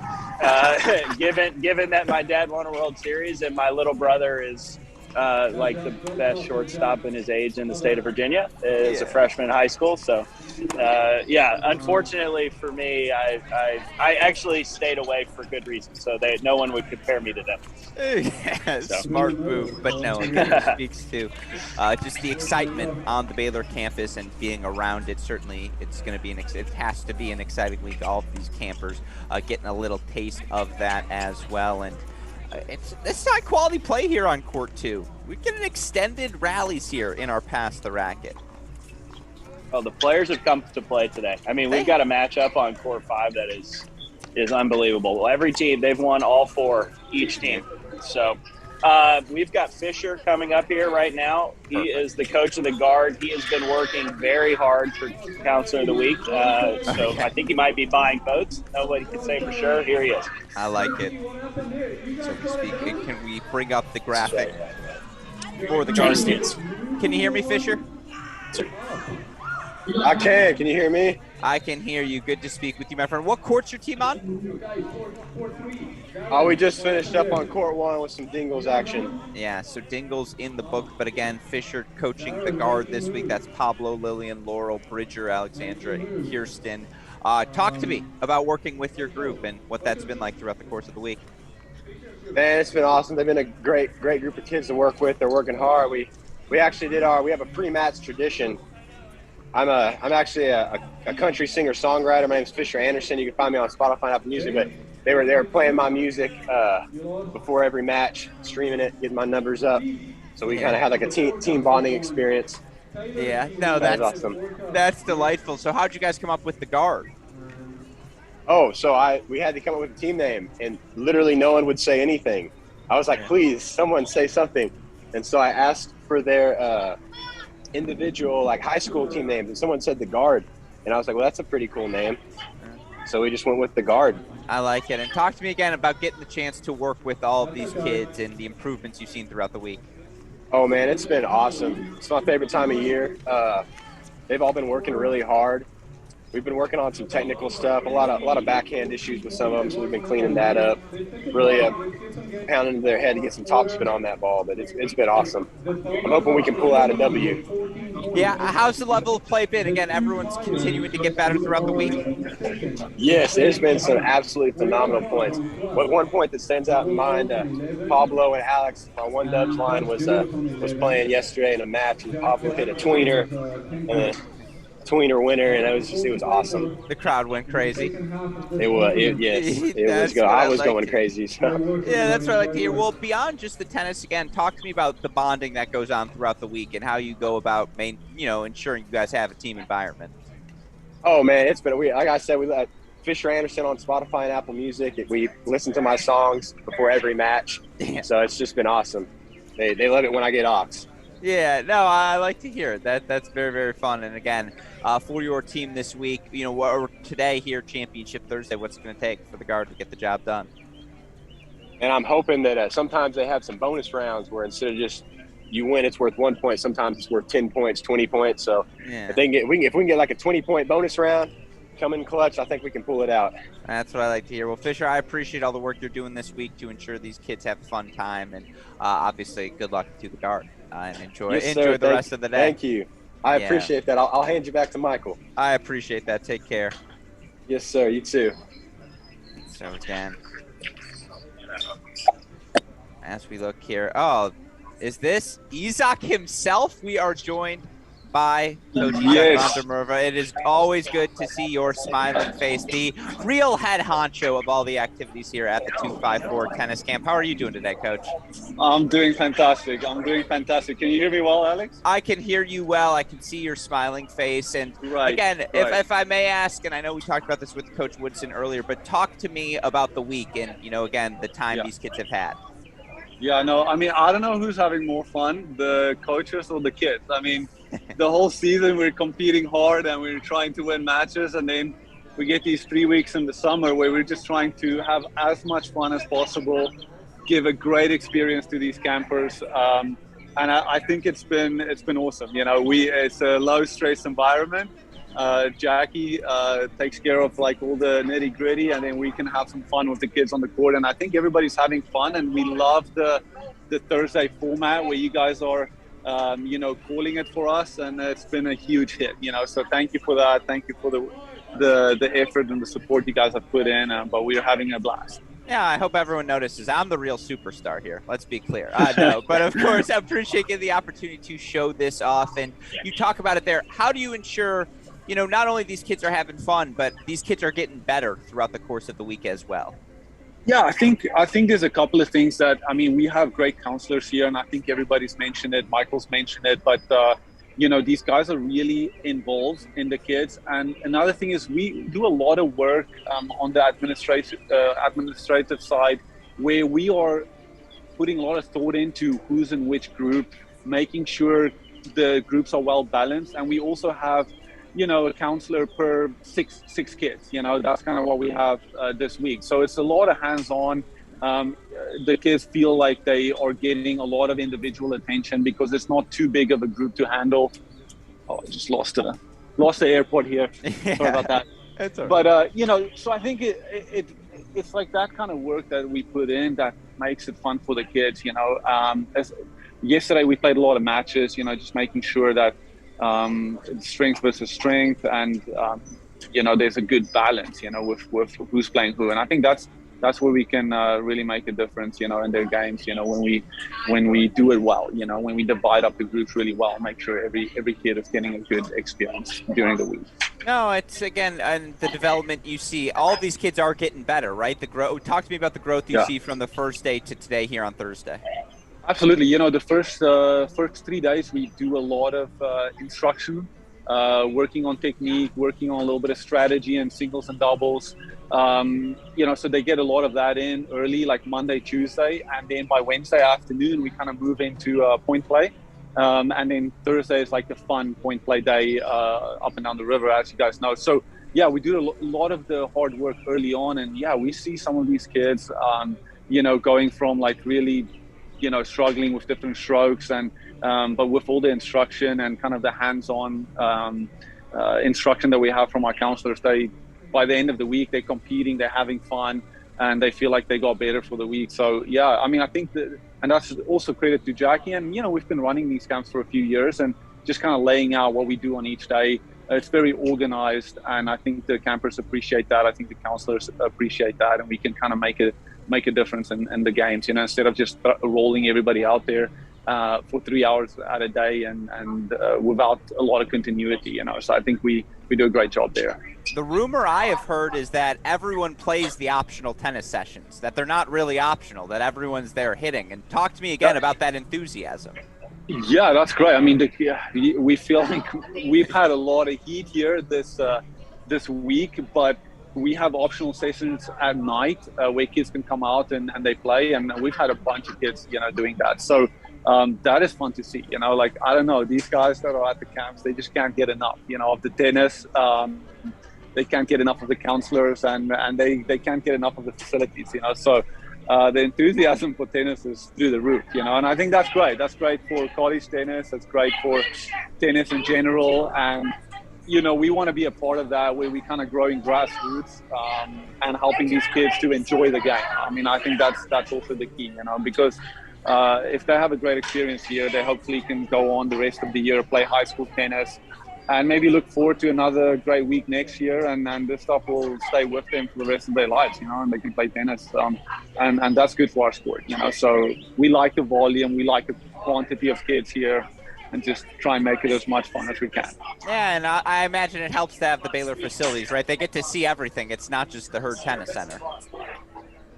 Given that my dad won a World Series and my little brother is like the best shortstop in his age in the state of Virginia as a freshman in high school. So, unfortunately for me, I actually stayed away for good reason, so that no one would compare me to them. Smart move, but no, it speaks to just the excitement on the Baylor campus and being around it. Certainly, it has to be an exciting week. All of these campers getting a little taste of that as well, and it's high quality play here on court 2. We get an extended rallies here in our Pass the Racket. Oh, the players have come to play today. I mean, we've got a matchup on court 5 that is unbelievable. Every team, they've won all 4, each team. So we've got Fisher coming up here right now. He is the coach of the guard. He has been working very hard for Counselor of the Week. So I think he might be buying votes. Nobody can say for sure. Here he is. I like it. So we speak. Can we bring up the graphic for the guard? Can you hear me, Fisher? I can. Can you hear me? I can hear you. Good to speak with you, my friend. What court's your team on? Oh, we just finished up on court 1 with some Dingles action. Yeah, so Dingles in the book, but again, Fisher coaching the guard this week. That's Pablo, Lillian, Laurel, Bridger, Alexandra, Kirsten. Talk to me about working with your group and what that's been like throughout the course of the week. Man, it's been awesome. They've been a great group of kids to work with. They're working hard. We actually we have a pre-match tradition. I'm actually a country singer-songwriter. My name's Fisher Anderson. You can find me on Spotify and Apple Music, but they were playing my music before every match, streaming it, getting my numbers up. So we kind of had like a team bonding experience. Yeah, no, that's awesome. That's delightful. So how'd you guys come up with the guard? Oh, so we had to come up with a team name, and literally no one would say anything. I was like, please, someone say something. And so I asked for their individual like high school team names, and someone said the guard, and I was like, well, that's a pretty cool name. So we just went with the guard. I like it. And talk to me again about getting the chance to work with all of these kids and the improvements you've seen throughout the week. Oh, man, it's been awesome. It's my favorite time of year. They've all been working really hard. We've been working on some technical stuff, a lot of backhand issues with some of them, so we've been cleaning that up. Really pounding into their head to get some topspin on that ball, but it's been awesome. I'm hoping we can pull out a W. Yeah, how's the level of play been? Again, everyone's continuing to get better throughout the week. Yes, there's been some absolutely phenomenal points. But one point that stands out in mind, Pablo and Alex, our one dubs line was playing yesterday in a match, and Pablo hit a tweener, and tweener winner, and it was awesome. The crowd went crazy. It was good. I was going crazy. So. Yeah, that's what I like to hear. Well, beyond just the tennis, again, talk to me about the bonding that goes on throughout the week and how you go about ensuring you guys have a team environment. Oh man, it's been weird. Like I said, we let Fisher Anderson on Spotify and Apple Music. We listen to my songs before every match, so it's just been awesome. They love it when I get ox. Yeah, no, I like to hear it. That's very, very fun. And again, for your team this week, or today here, Championship Thursday, what's it going to take for the guard to get the job done? And I'm hoping that sometimes they have some bonus rounds where instead of just you win, it's worth 1 point. Sometimes it's worth 10 points, 20 points. So if we can get like a 20-point bonus round, come in clutch, I think we can pull it out. That's what I like to hear. Well, Fisher, I appreciate all the work you're doing this week to ensure these kids have a fun time, and obviously, good luck to the guard. And enjoy the rest of the day. Thank you. I appreciate that. I'll hand you back to Michael. I appreciate that. Take care. Yes, sir. You too. So again, as we look here, oh, is this Isaac himself? We are joined by Coach Isaac Vandermerva. It is always good to see your smiling face, the real head honcho of all the activities here at the 254 tennis camp. How are you doing today, Coach? I'm doing fantastic. Can you hear me well, Alex? I can hear you well. I can see your smiling face. And again, if I may ask, and I know we talked about this with Coach Woodson earlier, but talk to me about the week and, again, the time these kids have had. Yeah, no, I mean, I don't know who's having more fun, the coaches or the kids. I mean, the whole season we're competing hard and we're trying to win matches, and then we get these 3 weeks in the summer where we're just trying to have as much fun as possible, give a great experience to these campers, and I think it's been awesome. It's a low stress environment. Jackie takes care of like all the nitty gritty, and then we can have some fun with the kids on the court. And I think everybody's having fun, and we love the Thursday format where you guys are calling it for us, and it's been a huge hit, so thank you for that. Thank you for the effort and the support you guys have put in, but we're having a blast. Yeah, I hope everyone notices I'm the real superstar here. Let's be clear. No, but of course, I appreciate getting the opportunity to show this off. And you talk about it there. How do you ensure, not only these kids are having fun, but these kids are getting better throughout the course of the week as well? Yeah, I think there's a couple of things that, we have great counselors here, and I think everybody's mentioned it. Michael's mentioned it, but these guys are really involved in the kids. And another thing is we do a lot of work on the administrative side, where we are putting a lot of thought into who's in which group, making sure the groups are well balanced, and we also have a counselor per six kids. That's kind of what we have this week. So it's a lot of hands-on. The kids feel like they are getting a lot of individual attention because it's not too big of a group to handle. Oh, I just lost the airport here. Sorry about that. It's all right. But so I think it's like that kind of work that we put in that makes it fun for the kids. Yesterday we played a lot of matches. Just making sure that strength versus strength, and there's a good balance with who's playing who, and I think that's where we can really make a difference in their games, when we do it well, when we divide up the groups really well, make sure every kid is getting a good experience during the week. No, it's again, and the development you see, all these kids are getting better, right? The growth. Talk to me about the growth you see from the first day to today here on Thursday. Absolutely. The first 3 days we do a lot of instruction, working on technique, working on a little bit of strategy and singles and doubles. So they get a lot of that in early, like Monday, Tuesday, and then by Wednesday afternoon we kind of move into point play. And then Thursday is like the fun point play day up and down the river, as you guys know. So yeah, we do a lot of the hard work early on. And yeah, we see some of these kids, you know, going from like really, you know, struggling with different strokes and, but with all the instruction and kind of the hands-on instruction that we have from our counselors, by the end of the week, they're competing, they're having fun, and they feel like they got better for the week. So yeah, I mean, I think that, and that's also credit to Jackie. And, you know, we've been running these camps for a few years and just kind of laying out what we do on each day. It's very organized, and I think the campers appreciate that. I think the counselors appreciate that, and we can kind of make a difference in the games, you know, instead of just rolling everybody out there for 3 hours at a day and without a lot of continuity, you know. So I think we do a great job there. The rumor I have heard is that everyone plays the optional tennis sessions, that they're not really optional, that everyone's there hitting. And talk to me again about that enthusiasm. Yeah, that's great. I mean, we feel like we've had a lot of heat here this week, but we have optional sessions at night where kids can come out and they play, and we've had a bunch of kids, you know, doing that. So that is fun to see. You know, like, I don't know, these guys that are at the camps, they just can't get enough, you know, of the tennis. They can't get enough of the counselors, and they can't get enough of the facilities, you know. So the enthusiasm for tennis is through the roof, you know, and I think that's great. That's great for college tennis. That's great for tennis in general. And, you know, we want to be a part of that, where we kind of growing grassroots and helping these kids to enjoy the game. I mean, I think that's also the key, you know, because if they have a great experience here, they hopefully can go on the rest of the year, play high school tennis, and maybe look forward to another great week next year, and this stuff will stay with them for the rest of their lives, you know, and they can play tennis, and that's good for our sport, you know. So we like the volume, we like the quantity of kids here, and just try and make it as much fun as we can. Yeah, and I imagine it helps to have the Baylor facilities, right? They get to see everything. It's not just the Herd Tennis Center.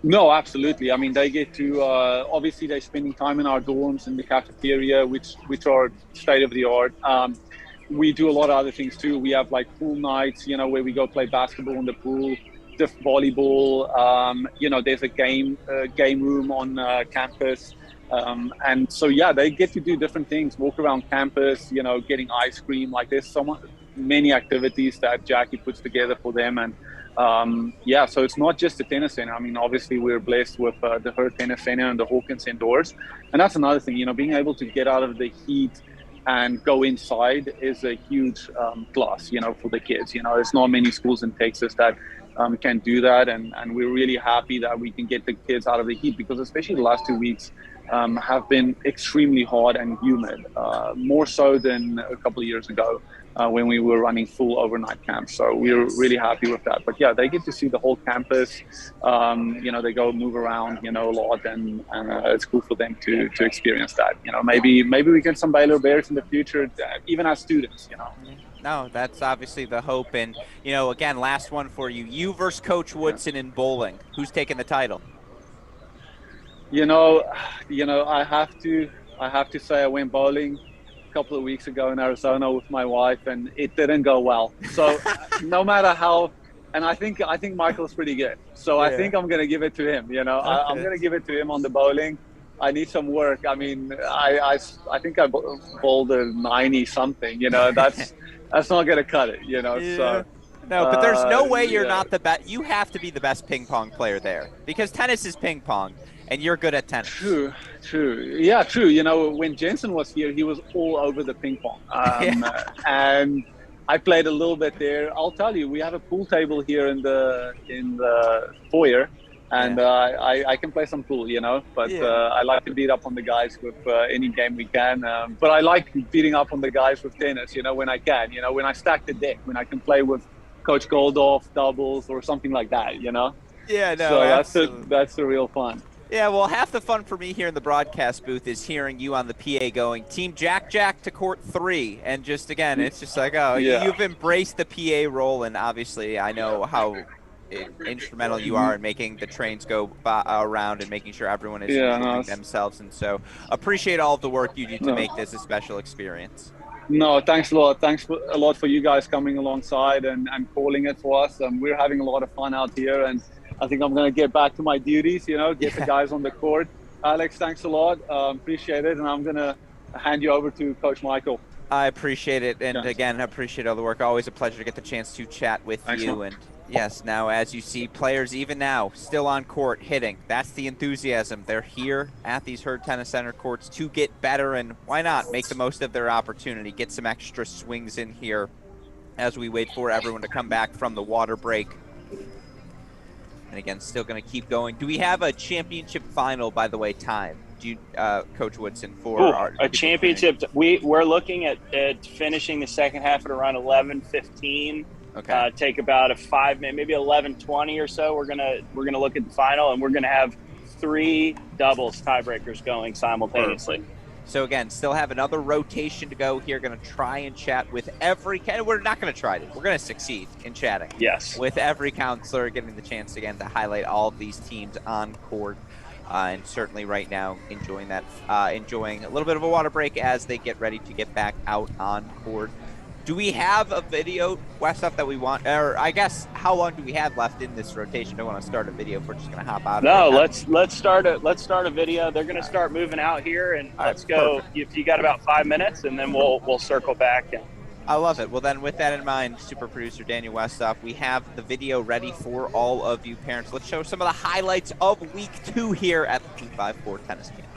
No, absolutely. I mean, they get to, obviously they're spending time in our dorms, in the cafeteria, which are state of the art. We do a lot of other things too. We have like pool nights, you know, where we go play basketball in the pool, volleyball. You know, there's a game room on campus. And so, yeah, they get to do different things, walk around campus, you know, getting ice cream. Like, there's many activities that Jackie puts together for them. And yeah, so it's not just the tennis center. I mean, obviously we're blessed with the Herd Tennis Center and the Hawkins indoors. And that's another thing, you know, being able to get out of the heat and go inside is a huge plus, you know, for the kids. You know, there's not many schools in Texas that can do that, and we're really happy that we can get the kids out of the heat, because especially the last 2 weeks have been extremely hot and humid, more so than a couple of years ago when we were running full overnight camps. So we're really happy with that. But yeah, they get to see the whole campus. You know, they go move around, you know, a lot, and it's cool for them to experience that. You know, maybe we get some Baylor Bears in the future, even as students, you know. No, that's obviously the hope. And, you know, again, last one for you. You versus Coach Woodson in bowling. Who's taking the title? You know, I have to say I went bowling a couple of weeks ago in Arizona with my wife, and it didn't go well. So no matter how, and I think Michael's pretty good. So yeah. I think I'm going to give it to him, you know. Okay. I'm going to give it to him on the bowling. I need some work. I mean, I think I bowled a 90 something, you know. That's not going to cut it, you know. Yeah. So no, but there's no way you're not the best. You have to be the best ping pong player there, because tennis is ping pong, and you're good at tennis. True. Yeah, true. You know, when Jensen was here, he was all over the ping pong. And I played a little bit there. I'll tell you, we have a pool table here in the foyer, and I can play some pool, you know. But I like to beat up on the guys with any game we can. But I like beating up on the guys with tennis, you know, when I can. You know, when I stack the deck, when I can play with Coach Goldorf doubles or something like that, you know. Yeah, no. So that's the real fun. Yeah, well, half the fun for me here in the broadcast booth is hearing you on the PA going, Team Jack to court 3. And just, again, it's just like, you've embraced the PA role. And obviously I know how instrumental you are in making the trains go around and making sure everyone is enjoying themselves. And so appreciate all of the work you do to make this a special experience. No, thanks a lot. Thanks a lot for you guys coming alongside and calling it for us. We're having a lot of fun out here, and I think I'm going to get back to my duties, you know, get the guys on the court. Alex, thanks a lot. Appreciate it. And I'm going to hand you over to Coach Michael. I appreciate it. And Yeah. again, I appreciate all the work. Always a pleasure to get the chance to chat with Thanks, you. man. And yes, now as you see, players even now still on court hitting. That's the enthusiasm. They're here at these Hurd Tennis Center courts to get better, and why not make the most of their opportunity, get some extra swings in here as we wait for everyone to come back from the water break. And again, still going to keep going. Do we have a championship final, by the way, time? Do you, Coach Woodson, for a championship? We're looking at finishing the second half at around 11:15. Okay. Take about a 5 minute, maybe 11:20 or so. We're gonna look at the final, and we're gonna have 3 doubles tiebreakers going simultaneously. So again, still have another rotation to go here. Going to try and chat with every. We're not going to try to. We're going to succeed in chatting. Yes. With every counselor, getting the chance again to highlight all of these teams on court, and certainly right now enjoying a little bit of a water break as they get ready to get back out on court. Do we have a video, West, up that we want, or I guess how long do we have left in this rotation? Don't want to start a video if we're just going to hop out. No, let's start a video. They're going to start moving out here, and let's go. Perfect. If you got about 5 minutes, and then we'll circle back. I love it. Well, then with that in mind, super producer Daniel Westhoff, we have the video ready for all of you parents. Let's show some of the highlights of week 2 here at the 254 Tennis Camp.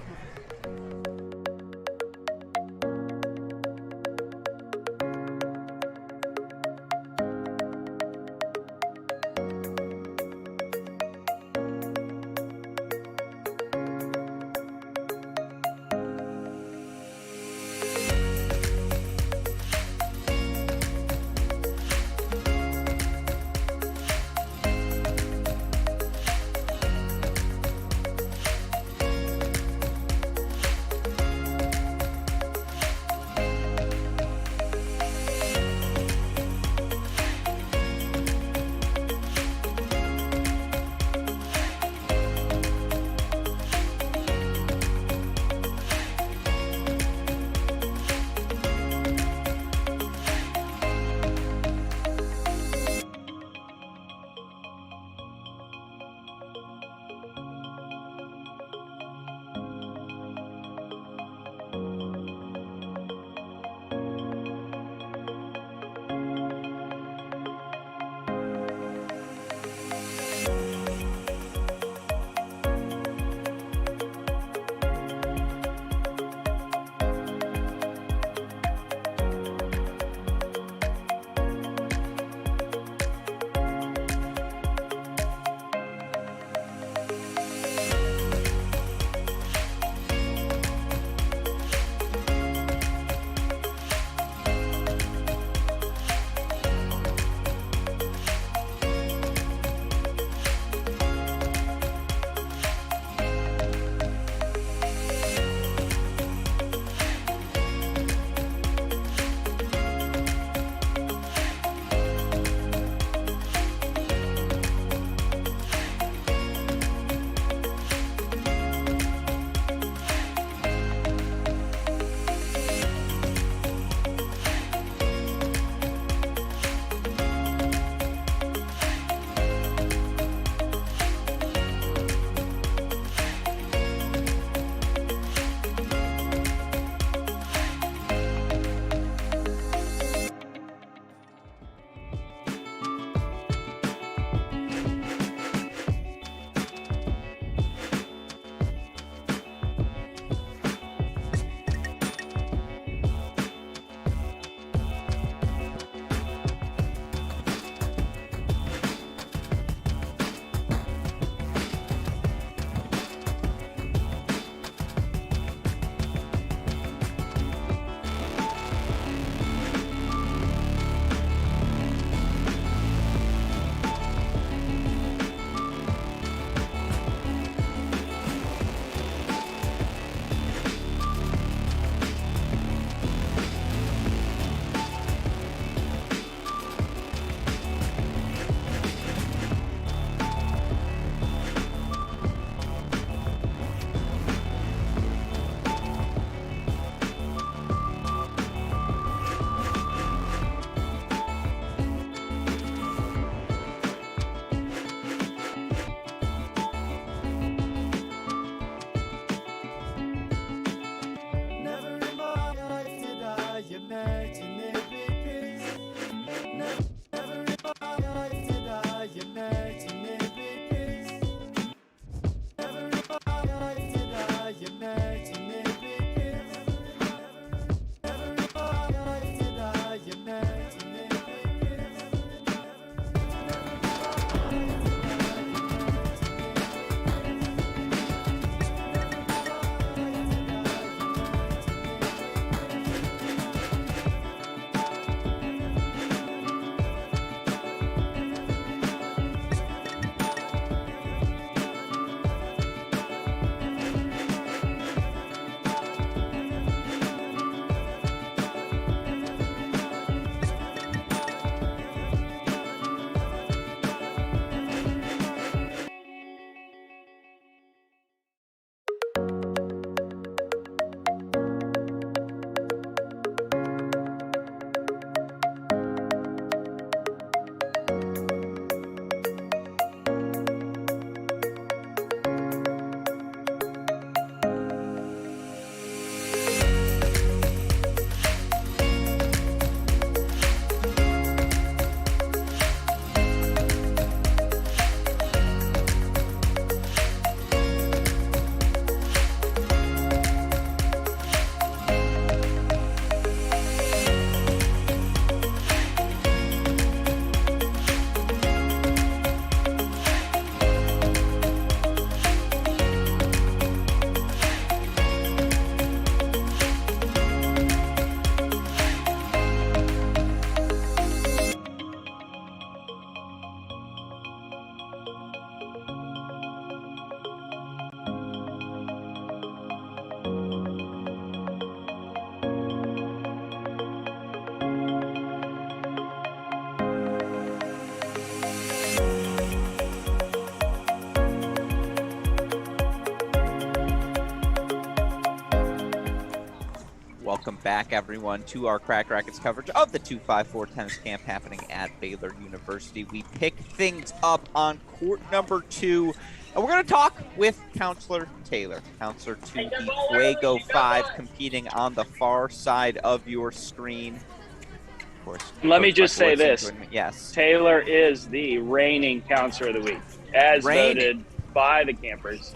welcome back, everyone, to our Crack Rackets coverage of the 254 tennis camp happening at Baylor University. We pick things up on court number 2, and we're going to talk with Counselor Taylor, counselor to the Fuego 5, competing on the far side of your screen. Of course, let me just say this. Yes. Taylor is the reigning Counselor of the Week, as voted by the campers.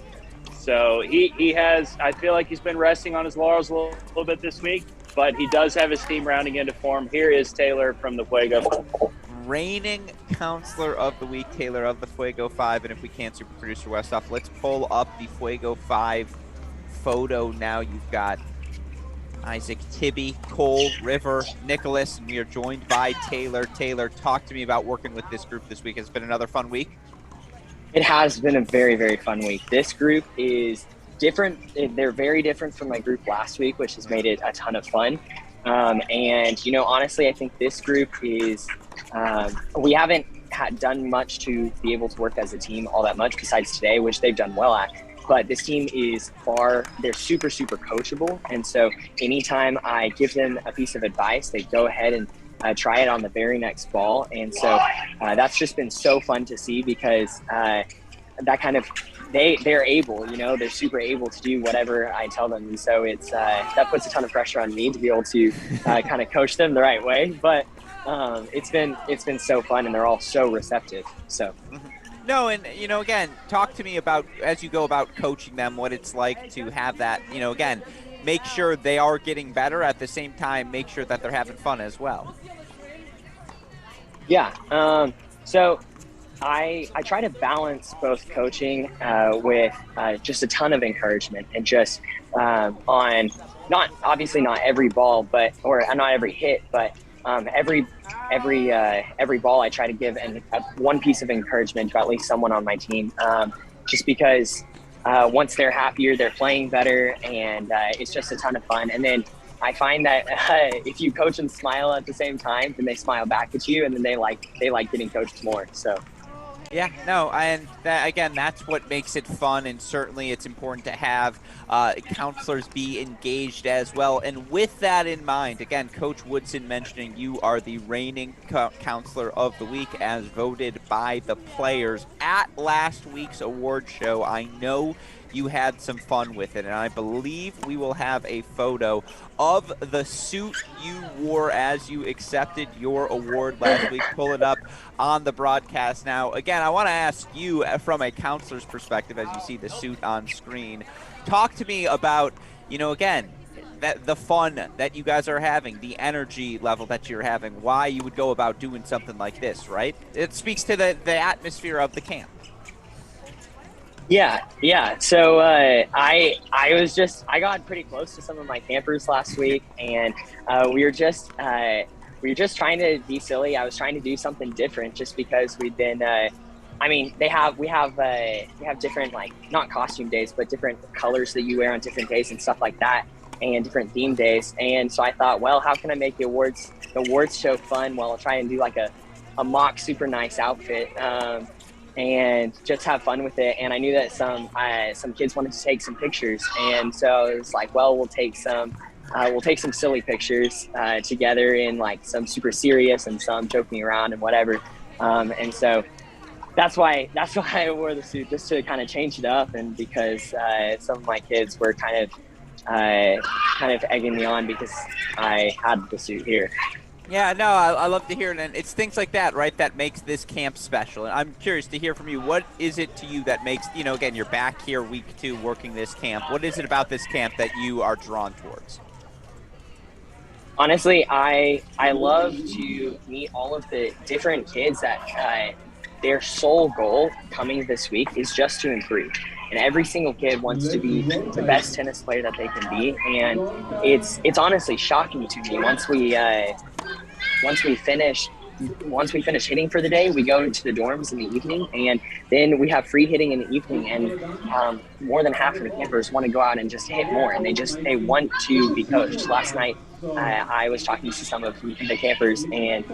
So he has, I feel like he's been resting on his laurels a little bit this week, but he does have his team rounding into form. Here is Taylor from the Fuego. Reigning Counselor of the Week, Taylor of the Fuego 5. And if we can, super producer Westoff, let's pull up the Fuego 5 photo now. You've got Isaac, Tibby, Cole, River, Nicholas, and we are joined by Taylor. Taylor, talk to me about working with this group this week. It's been another fun week. It has been a very, very fun week. This group is different. They're very different from my group last week, which has made it a ton of fun. And, you know, honestly, I think this group is, we haven't done much to be able to work as a team all that much besides today, which they've done well at. But this team is they're super, super coachable. And so anytime I give them a piece of advice, they go ahead and try it on the very next ball. And so that's just been so fun to see, because that kind of, they're able, you know, they're super able to do whatever I tell them. And so it's, that puts a ton of pressure on me to be able to kind of coach them the right way. But it's been so fun, and they're all so receptive. So. No, and, you know, again, talk to me about, as you go about coaching them, what it's like to have that, you know, again, make sure they are getting better, at the same time, make sure that they're having fun as well. Yeah. So I try to balance both coaching with just a ton of encouragement, and just on not every ball, but, or not every hit, but every ball I try to give one piece of encouragement to at least someone on my team, just because once they're happier, they're playing better, and it's just a ton of fun. And then I find that if you coach and smile at the same time, then they smile back at you, and then they like getting coached more. So. Yeah, no, and again, that's what makes it fun, and certainly it's important to have counselors be engaged as well. And with that in mind, again, Coach Woodson mentioning you are the reigning Counselor of the Week as voted by the players at last week's award show. I know you had some fun with it, and I believe we will have a photo of the suit you wore as you accepted your award last week. Pull it up on the broadcast now. Again, I want to ask you, from a counselor's perspective, as you see the suit on screen, talk to me about, you know, again, that the fun that you guys are having, the energy level that you're having, why you would go about doing something like this, right? It speaks to the atmosphere of the camp. Yeah. So I got pretty close to some of my campers last week, and we were just trying to be silly. I was trying to do something different, just because we'd been. We have different, like, not costume days, but different colors that you wear on different days and stuff like that, and different theme days. And so I thought, well, how can I make the awards show fun? Well, I'll try and do like a mock super nice outfit. And just have fun with it. And I knew that some kids wanted to take some pictures, and so it was like, well, we'll take some silly pictures together, in like some super serious and some joking around and whatever. And so that's why I wore the suit, just to kind of change it up, and because some of my kids were kind of egging me on because I had the suit here. Yeah, no, I love to hear it, and it's things like that, right, that makes this camp special. And I'm curious to hear from you, what is it to you that makes, you know, again, you're back here week 2 working this camp. What is it about this camp that you are drawn towards? Honestly, I love to meet all of the different kids that their sole goal coming this week is just to improve. And every single kid wants to be the best tennis player that they can be. And it's honestly shocking to me. Once we finish hitting for the day, we go to the dorms in the evening, and then we have free hitting in the evening. And more than half of the campers want to go out and just hit more, and they want to be coached. Last night, I was talking to some of the campers, and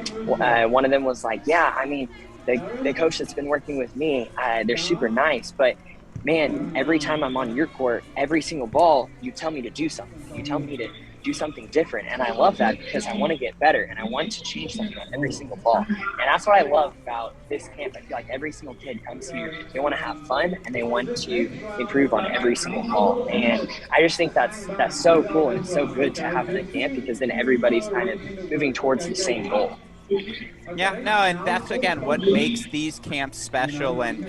one of them was like, "Yeah, I mean, the coach that's been working with me, they're super nice, but man, every time I'm on your court, every single ball, you tell me to do something. You tell me do something different. And I love that because I want to get better and I want to change something on every single ball. And that's what I love about this camp. I feel like every single kid comes here, they want to have fun and they want to improve on every single ball. And I just think that's so cool and it's so good to have in a camp because then everybody's kind of moving towards the same goal. Yeah, no, and that's, again, what makes these camps special, and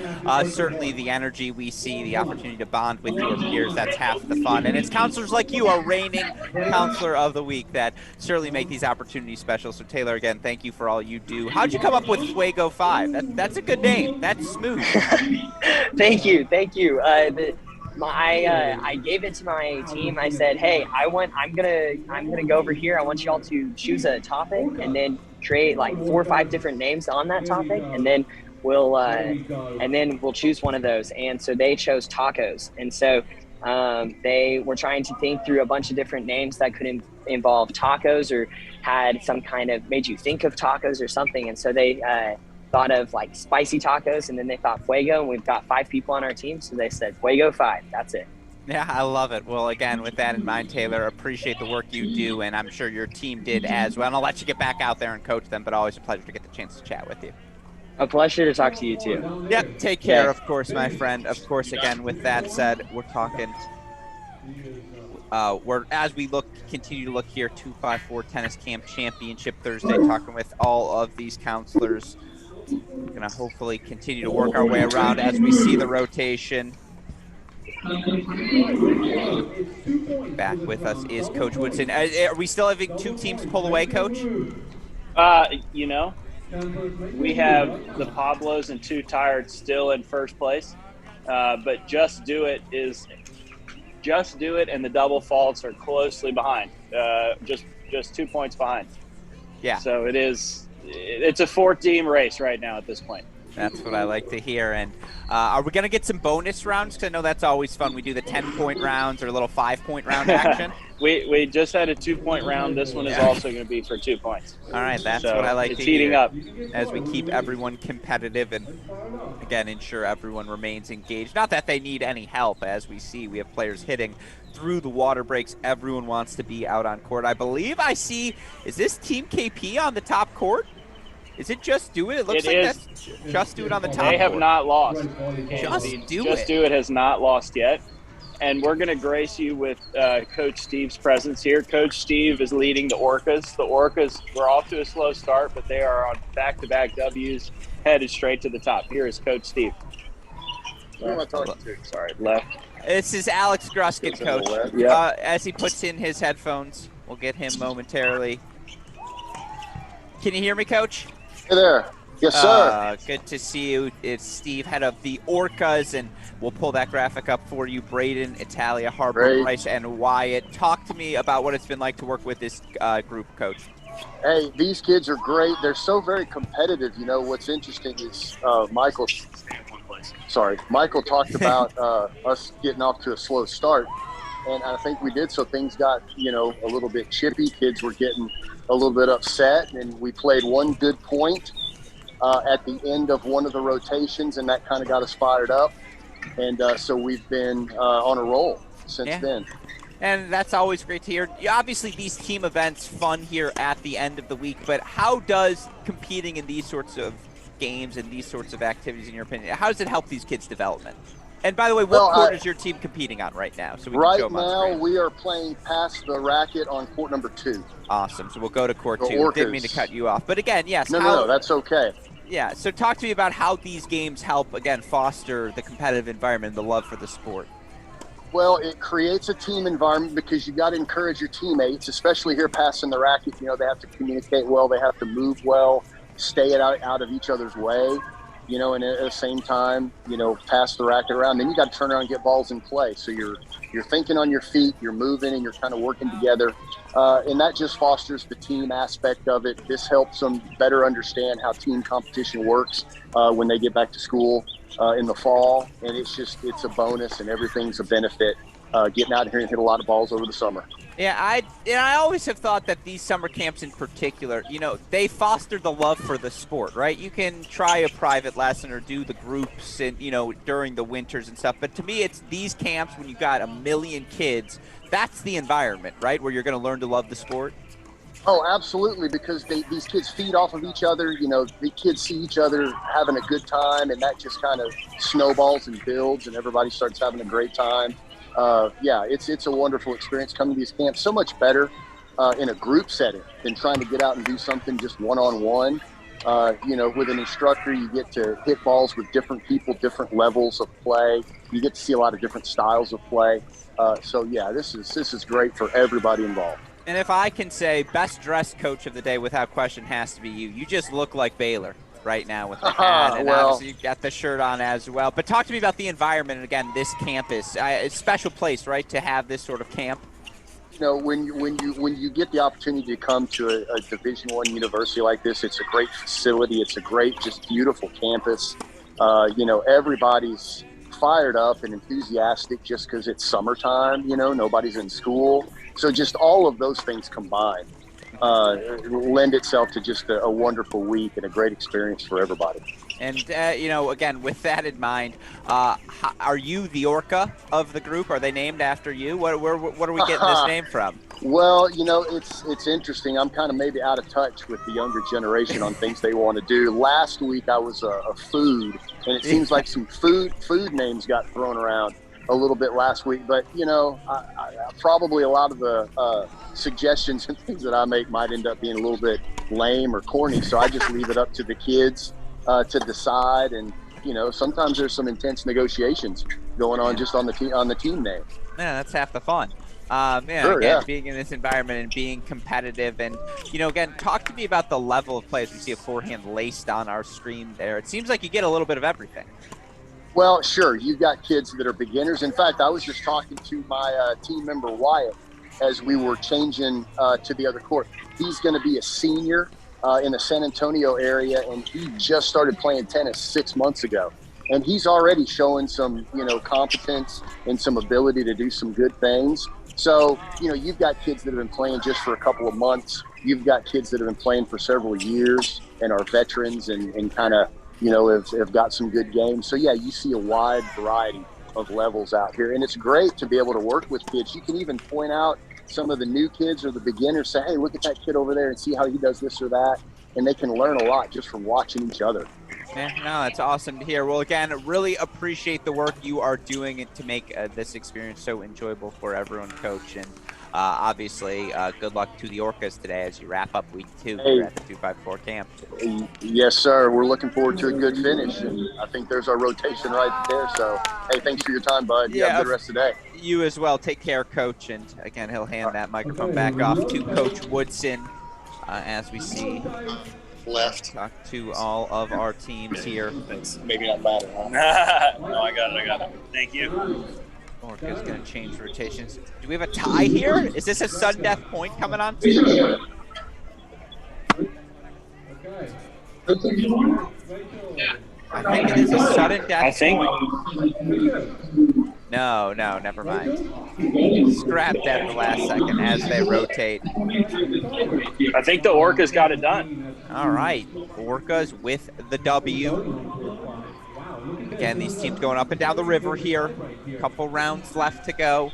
certainly the energy we see, the opportunity to bond with your peers, that's half the fun. And it's counselors like you, our reigning Counselor of the Week, that certainly make these opportunities special. So, Taylor, again, thank you for all you do. How'd you come up with Waco 5? That's a good name. That's smooth. Thank you. I gave it to my team. I said, "Hey, I'm gonna go over here. I want y'all to choose a topic and then create like 4 or 5 different names on that topic, and then we'll choose one of those." And so they chose tacos, and so they were trying to think through a bunch of different names that could involve tacos or had some kind of made you think of tacos or something. And so they thought of like spicy tacos, and then they thought Fuego, and we've got 5 people on our team, so they said Fuego 5. That's it. Yeah, I love it. Well, again, with that in mind, Taylor, appreciate the work you do, and I'm sure your team did as well. And I'll let you get back out there and coach them, but always a pleasure to get the chance to chat with you. A pleasure to talk to you too. Yep, take care, of course, my friend. Of course, again, with that said, we're talking as we continue to look here, 254 Tennis Camp Championship Thursday, talking with all of these counselors. We're going to hopefully continue to work our way around as we see the rotation. Back with us is Coach Woodson. Are we still having 2 teams pull away, Coach? We have the Pablos and 2 Tired still in first place, but Just Do It, and the Double Faults are closely behind, just 2 points behind. Yeah. So it's a 4-team race right now at this point. That's what I like to hear. And are we going to get some bonus rounds? Because I know that's always fun. We do the 10-point rounds or a little 5-point round action. We just had a 2-point round. This one is also going to be for 2 points. All right, that's what I like to hear. It's heating up. As we keep everyone competitive and, again, ensure everyone remains engaged. Not that they need any help. As we see, we have players hitting through the water breaks. Everyone wants to be out on court. I believe I see, is this Team KP on the top court? Is it Just Do It? It looks like that's Just Do It on the top. They have court. Not lost. Just Do It has not lost yet. And we're going to grace you with Coach Steve's presence here. Coach Steve is leading the Orcas. The Orcas were off to a slow start, but they are on back-to-back W's, headed straight to the top. Here is Coach Steve. Who am I talking to? Sorry, left. This is Alex Gruskin, Coach. Yeah. As he puts in his headphones, we'll get him momentarily. Can you hear me, Coach? Hey there. Yes, sir. Good to see you. It's Steve, head of the Orcas, and we'll pull that graphic up for you. Braden, Italia, Harper, Bryce, and Wyatt. Talk to me about what it's been like to work with this group, Coach. Hey, these kids are great. They're so very competitive. You know, what's interesting is Michael talked about us getting off to a slow start, and I think we did, so things got, a little bit chippy. Kids were getting a little bit upset, and we played one good point at the end of one of the rotations, and that kind of got us fired up. And so we've been on a roll since then. And that's always great to hear. Obviously, these team events, fun here at the end of the week, but how does competing in these sorts of games and these sorts of activities, in your opinion, how does it help these kids' development? And by the way, what court is your team competing on right now? So we can show them on screen. We are playing past the racket on court number 2. Awesome. So we'll go to court 2. Orcas. Didn't mean to cut you off. But again, yes. No, that's okay. Yeah, so talk to me about how these games help, again, foster the competitive environment and the love for the sport. Well, it creates a team environment because you got to encourage your teammates, especially here passing the racket. They have to communicate well. They have to move well, stay out of each other's way, and at the same time, pass the racket around. Then you got to turn around and get balls in play. So you're thinking on your feet, you're moving, and you're kind of working together. And that just fosters the team aspect of it. This helps them better understand how team competition works when they get back to school in the fall. And it's a bonus, and everything's a benefit getting out here and hit a lot of balls over the summer. Yeah, I always have thought that these summer camps in particular, they foster the love for the sport, right? You can try a private lesson or do the groups and, during the winters and stuff. But to me, it's these camps when you got a million kids, that's the environment, right? Where you're going to learn to love the sport. Oh, absolutely, because these kids feed off of each other. The kids see each other having a good time, and that just kind of snowballs and builds, and everybody starts having a great time. It's a wonderful experience coming to these camps. So much better in a group setting than trying to get out and do something just one-on-one. With an instructor, you get to hit balls with different people, different levels of play. You get to see a lot of different styles of play. This is great for everybody involved. And if I can say best dressed coach of the day without question has to be you. You just look like Baylor right now with the hat, and obviously you've got the shirt on as well. But talk to me about the environment, and again, this campus. It's a special place, right, to have this sort of camp? When you get the opportunity to come to a Division I university like this, it's a great facility. It's a great, just beautiful campus. Everybody's fired up and enthusiastic just because it's summertime. Nobody's in school. So just all of those things combined lend itself to just a wonderful week and a great experience for everybody. And, again, with that in mind, are you the Orca of the group? Are they named after you? What are we getting this name from? Well, it's interesting. I'm kind of maybe out of touch with the younger generation on things they want to do. Last week I was a food, and it seems like some food names got thrown around a little bit last week. But, I probably a lot of the suggestions and things that I make might end up being a little bit lame or corny. So I just leave it up to the kids to decide. And, sometimes there's some intense negotiations going on just on the team name. Yeah, that's half the fun. Being in this environment and being competitive. And, again, talk to me about the level of play. As we see a forehand laced on our screen there. It seems like you get a little bit of everything. Well, sure. You've got kids that are beginners. In fact, I was just talking to my team member, Wyatt, as we were changing to the other court. He's going to be a senior in the San Antonio area, and he just started playing tennis 6 months ago. And he's already showing some, competence and some ability to do some good things. So, you've got kids that have been playing just for a couple of months. You've got kids that have been playing for several years and are veterans and kind of, have got some good games. So, you see a wide variety of levels out here. And it's great to be able to work with kids. You can even point out some of the new kids or the beginners, say, hey, look at that kid over there and see how he does this or that. And they can learn a lot just from watching each other. Yeah, no, that's awesome to hear. Well, again, really appreciate the work you are doing to make this experience so enjoyable for everyone, Coach. And obviously, good luck to the Orcas today as you wrap up week 2 here at the 254 camp. Yes, sir. We're looking forward to a good finish. And I think there's our rotation right there. So, hey, thanks for your time, bud. You have a good rest of the day. You as well. Take care, Coach. And, again, he'll hand that microphone back off to Coach Woodson as we see left. Talk to all of our teams here. Thanks. Maybe not louder, huh? No, I got it. Thank you. Orca's going to change rotations. Do we have a tie here? Is this a sudden death point coming on too? I think it is a sudden death point. No, never mind. Scrapped at the last second as they rotate. I think the Orcas got it done. All right. Orcas with the W. Again, these teams going up and down the river here. Couple rounds left to go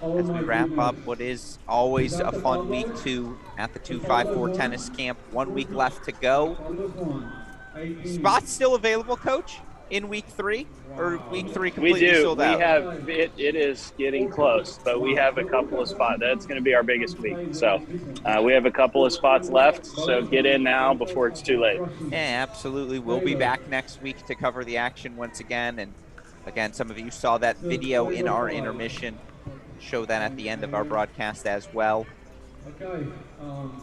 as we wrap up what is always a fun week 2 at the 254 tennis camp. 1 week left to go. Spots still available, Coach, in week 3? Or week 3 completely sold out? We have it is getting close, but we have a couple of spots. That's going to be our biggest week. So we have a couple of spots left, so get in now before it's too late. Yeah, absolutely. We'll be back next week to cover the action once again. And again, some of you saw that video in our intermission. Show that at the end of our broadcast as well.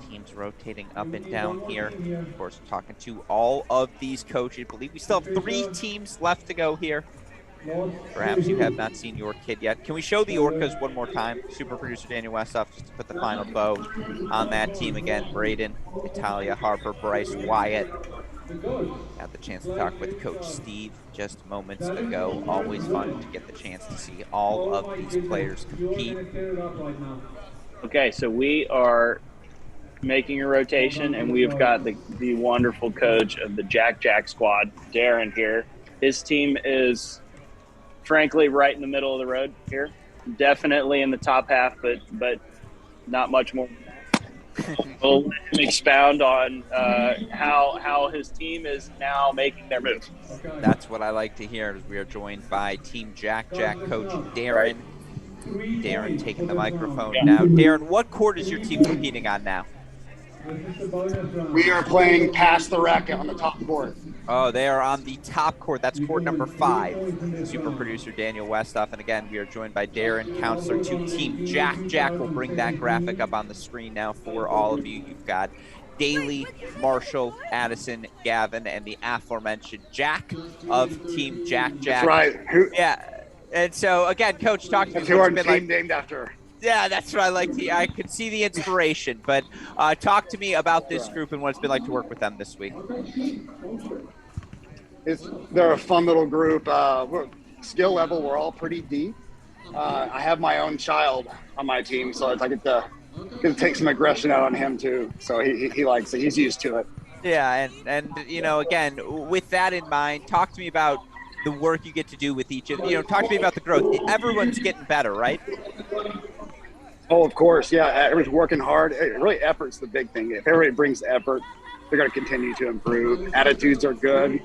Teams rotating up and down here. Of course, talking to all of these coaches. I believe we still have 3 teams left to go here. Perhaps you have not seen your kid yet. Can we show the Orcas one more time? Super producer Daniel Westhoff, just to put the final bow on that team again. Braden, Italia, Harper, Bryce, Wyatt, Had the chance to talk with Coach Steve just moments ago. Always fun to get the chance to see all of these players compete. Okay, so we are making a rotation, and we've got the wonderful coach of the Jack Jack squad, Darren, here. His team is, frankly, right in the middle of the road here. Definitely in the top half, but not much more. We'll let him expound on how his team is now making their move. That's what I like to hear. We are joined by Team Jack Jack coach Darren. Darren taking the microphone now. Darren, what court is your team competing on now? We are playing past the racket on the top court. Oh, they are on the top court. That's court number 5. Super producer Daniel Westoff. And again, we are joined by Darren, counselor to Team Jack. Jack will bring that graphic up on the screen now for all of you. You've got Daly, Marshall, Addison, Gavin, and the aforementioned Jack of Team Jack Jack. That's right. Yeah. And so, again, Coach, talk to me. That's who our team named after. Yeah, that's what I like to. I could see the inspiration, but talk to me about this group and what it's been like to work with them this week. They're a fun little group. Skill level, we're all pretty deep. I have my own child on my team, so I get to take some aggression out on him too. So he likes it. He's used to it. Yeah, and you know, again, with that in mind, talk to me about the work you get to do with each of talk to me about the growth. Everyone's getting better, right? Oh, of course, yeah. Everyone's working hard. Really, effort's the big thing. If everybody brings effort, they're going to continue to improve. Attitudes are good.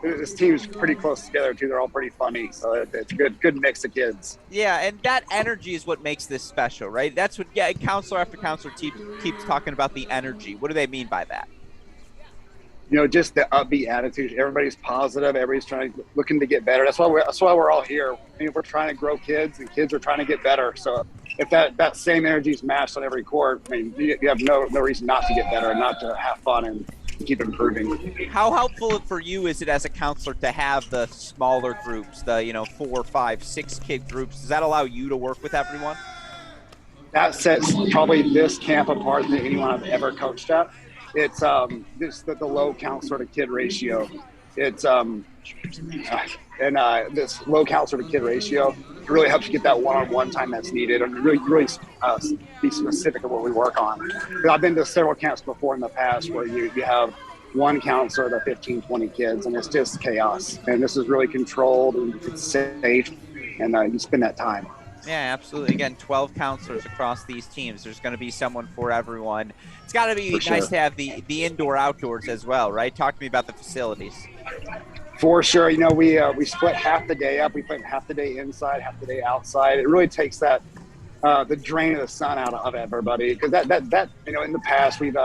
This team's pretty close together too. They're all pretty funny, so it's a good mix of kids. Yeah, and that energy is what makes this special, right? That's what counselor after counselor keeps talking about, the energy. What do they mean by that? Just the upbeat attitude. Everybody's positive. Everybody's looking to get better. That's why we're all here. We're trying to grow kids, and kids are trying to get better. So if that same energy is matched on every court, you have no reason not to get better and not to have fun and keep improving. How helpful for you is it as a counselor to have the smaller groups, the 4, 5, 6 kid groups? Does that allow you to work with everyone? That sets probably this camp apart than anyone I've ever coached at. It's the low counselor to kid ratio. It's this low counselor to kid ratio really helps you get that one-on-one time that's needed, and really be specific of what we work on. I've been to several camps before in the past where you have one counselor to 15, 20 kids, and it's just chaos. And this is really controlled and it's safe, and you spend that time. Yeah, absolutely. Again, 12 counselors across these teams. There's going to be someone for everyone. It's got to be nice to have the indoor outdoors as well, right? Talk to me about the facilities. For sure. We split half the day up. We put half the day inside, half the day outside. It really takes that the drain of the sun out of everybody, because that in the past we've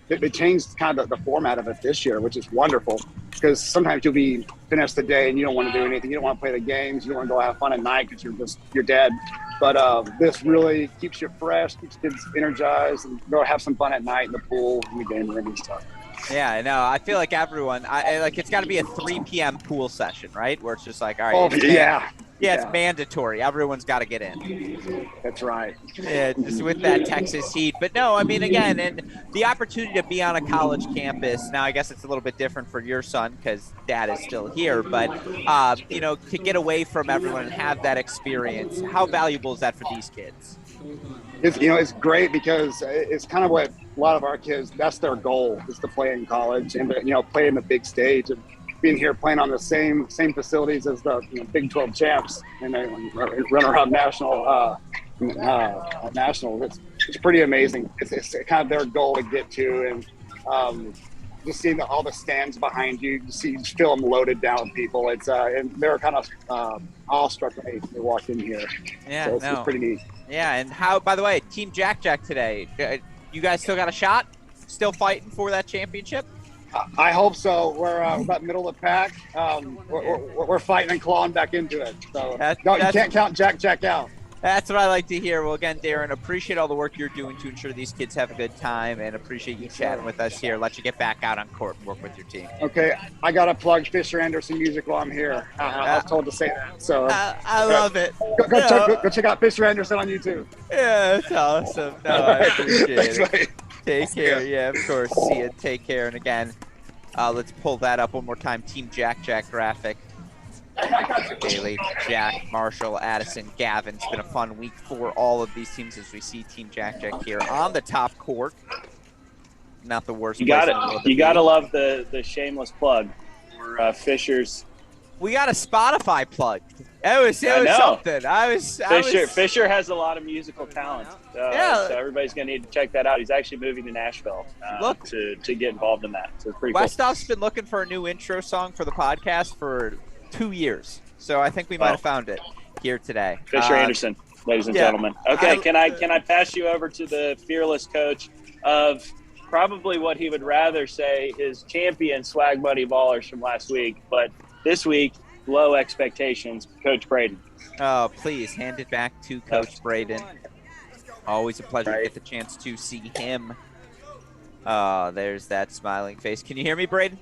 they changed kind of the format of it this year, which is wonderful, because sometimes you'll be finished the day and you don't want to do anything. You don't want to play the games. You don't want to go have fun at night because you're dead. But this really keeps you fresh, keeps kids energized, and go have some fun at night in the pool and the game room and stuff. Yeah, no, I feel like everyone, it's got to be a 3 p.m. pool session, right? Where it's just like, all right. It's mandatory. Everyone's got to get in. That's right. Yeah, just with that Texas heat. But no, again, and the opportunity to be on a college campus. Now, I guess it's a little bit different for your son because dad is still here. But, to get away from everyone and have that experience, how valuable is that for these kids? It's great, because it's kind of what a lot of our kids, that's their goal, is to play in college and play in the big stage, and being here playing on the same facilities as the Big 12 champs and runner-up national. It's pretty amazing. It's kind of their goal to get to, and just seeing all the stands behind you, just feel them loaded down with people. It's and they're kind of awestruck when they walk in here. Yeah, so it's pretty neat. Yeah, and how? By the way, Team Jack Jack today, you guys still got a shot? Still fighting for that championship? I hope so. We're about middle of the pack. We're fighting and clawing back into it. So you can't count Jack Jack out. That's what I like to hear. Well, again, Darren, appreciate all the work you're doing to ensure these kids have a good time, and appreciate you chatting with us here. Let you get back out on court and work with your team. Okay, I got to plug Fisher Anderson Music while I'm here. I was told to say that. So I love it. Go check out Fisher Anderson on YouTube. Yeah, that's awesome. No, I appreciate it. Take care. Yeah, of course. See you. Take care. And again, Let's pull that up one more time. Team Jack graphic. Bailey, Jack, Marshall, Addison, Gavin. It's been a fun week for all of these teams as we see Team Jack here on the top court. Not the worst. You got it. You got to love the shameless plug for Fisher's. We got a Spotify plug. It was something. Fisher has a lot of musical talent. So everybody's going to need to check that out. He's actually moving to Nashville to get involved in that. So it's pretty Westhoff's been looking for a new intro song for the podcast for 2 years. So I think we might have found it here today. Fisher Anderson, ladies and gentlemen. Okay, can I pass you over to the fearless coach of probably what he would rather say his champion swag buddy ballers from last week, but this week, low expectations, Coach Braden. Oh, please hand it back to Coach Braden. Always a pleasure to get the chance to see him. There's that smiling face. Can you hear me, Braden?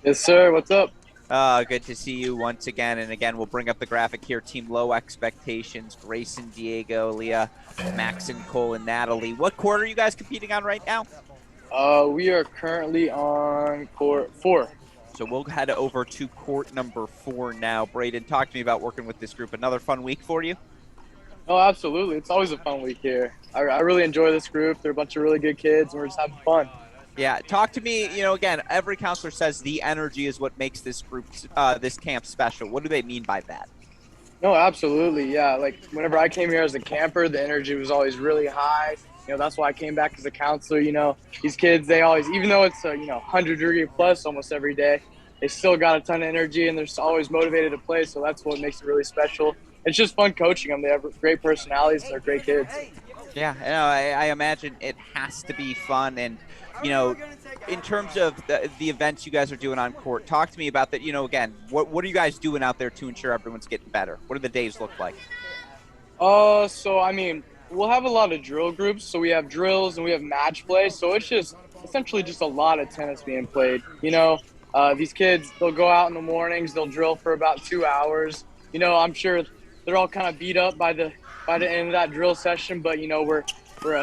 Yes, sir. What's up? Good to see you once again. And again, we'll bring up the graphic here. Team low expectations. Grayson, Diego, Leah, Max, and Cole, and Natalie. What court are you guys competing on right now? We are currently on court 4. So we'll head over to court number 4 now. Braden, talk to me about working with this group. Another fun week for you? Oh, absolutely. It's always a fun week here. I really enjoy this group. They're a bunch of really good kids, and we're just having fun. Yeah, talk to me, again, every counselor says the energy is what makes this group, this camp special. What do they mean by that? No, absolutely, yeah. Like, whenever I came here as a camper, the energy was always really high. That's why I came back as a counselor. These kids, they always, even though it's 100-degree plus almost every day, they still got a ton of energy, and they're always motivated to play, so that's what makes it really special. It's just fun coaching them. They have great personalities, and they're great kids. Yeah, I imagine it has to be fun. And, in terms of the events you guys are doing on court, talk to me about that. Again, what are you guys doing out there to ensure everyone's getting better? What do the days look like? We'll have a lot of drill groups. So we have drills and we have match play. So it's just essentially just a lot of tennis being played. These kids, they'll go out in the mornings, they'll drill for about 2 hours. I'm sure they're all kind of beat up by the end of that drill session, but we're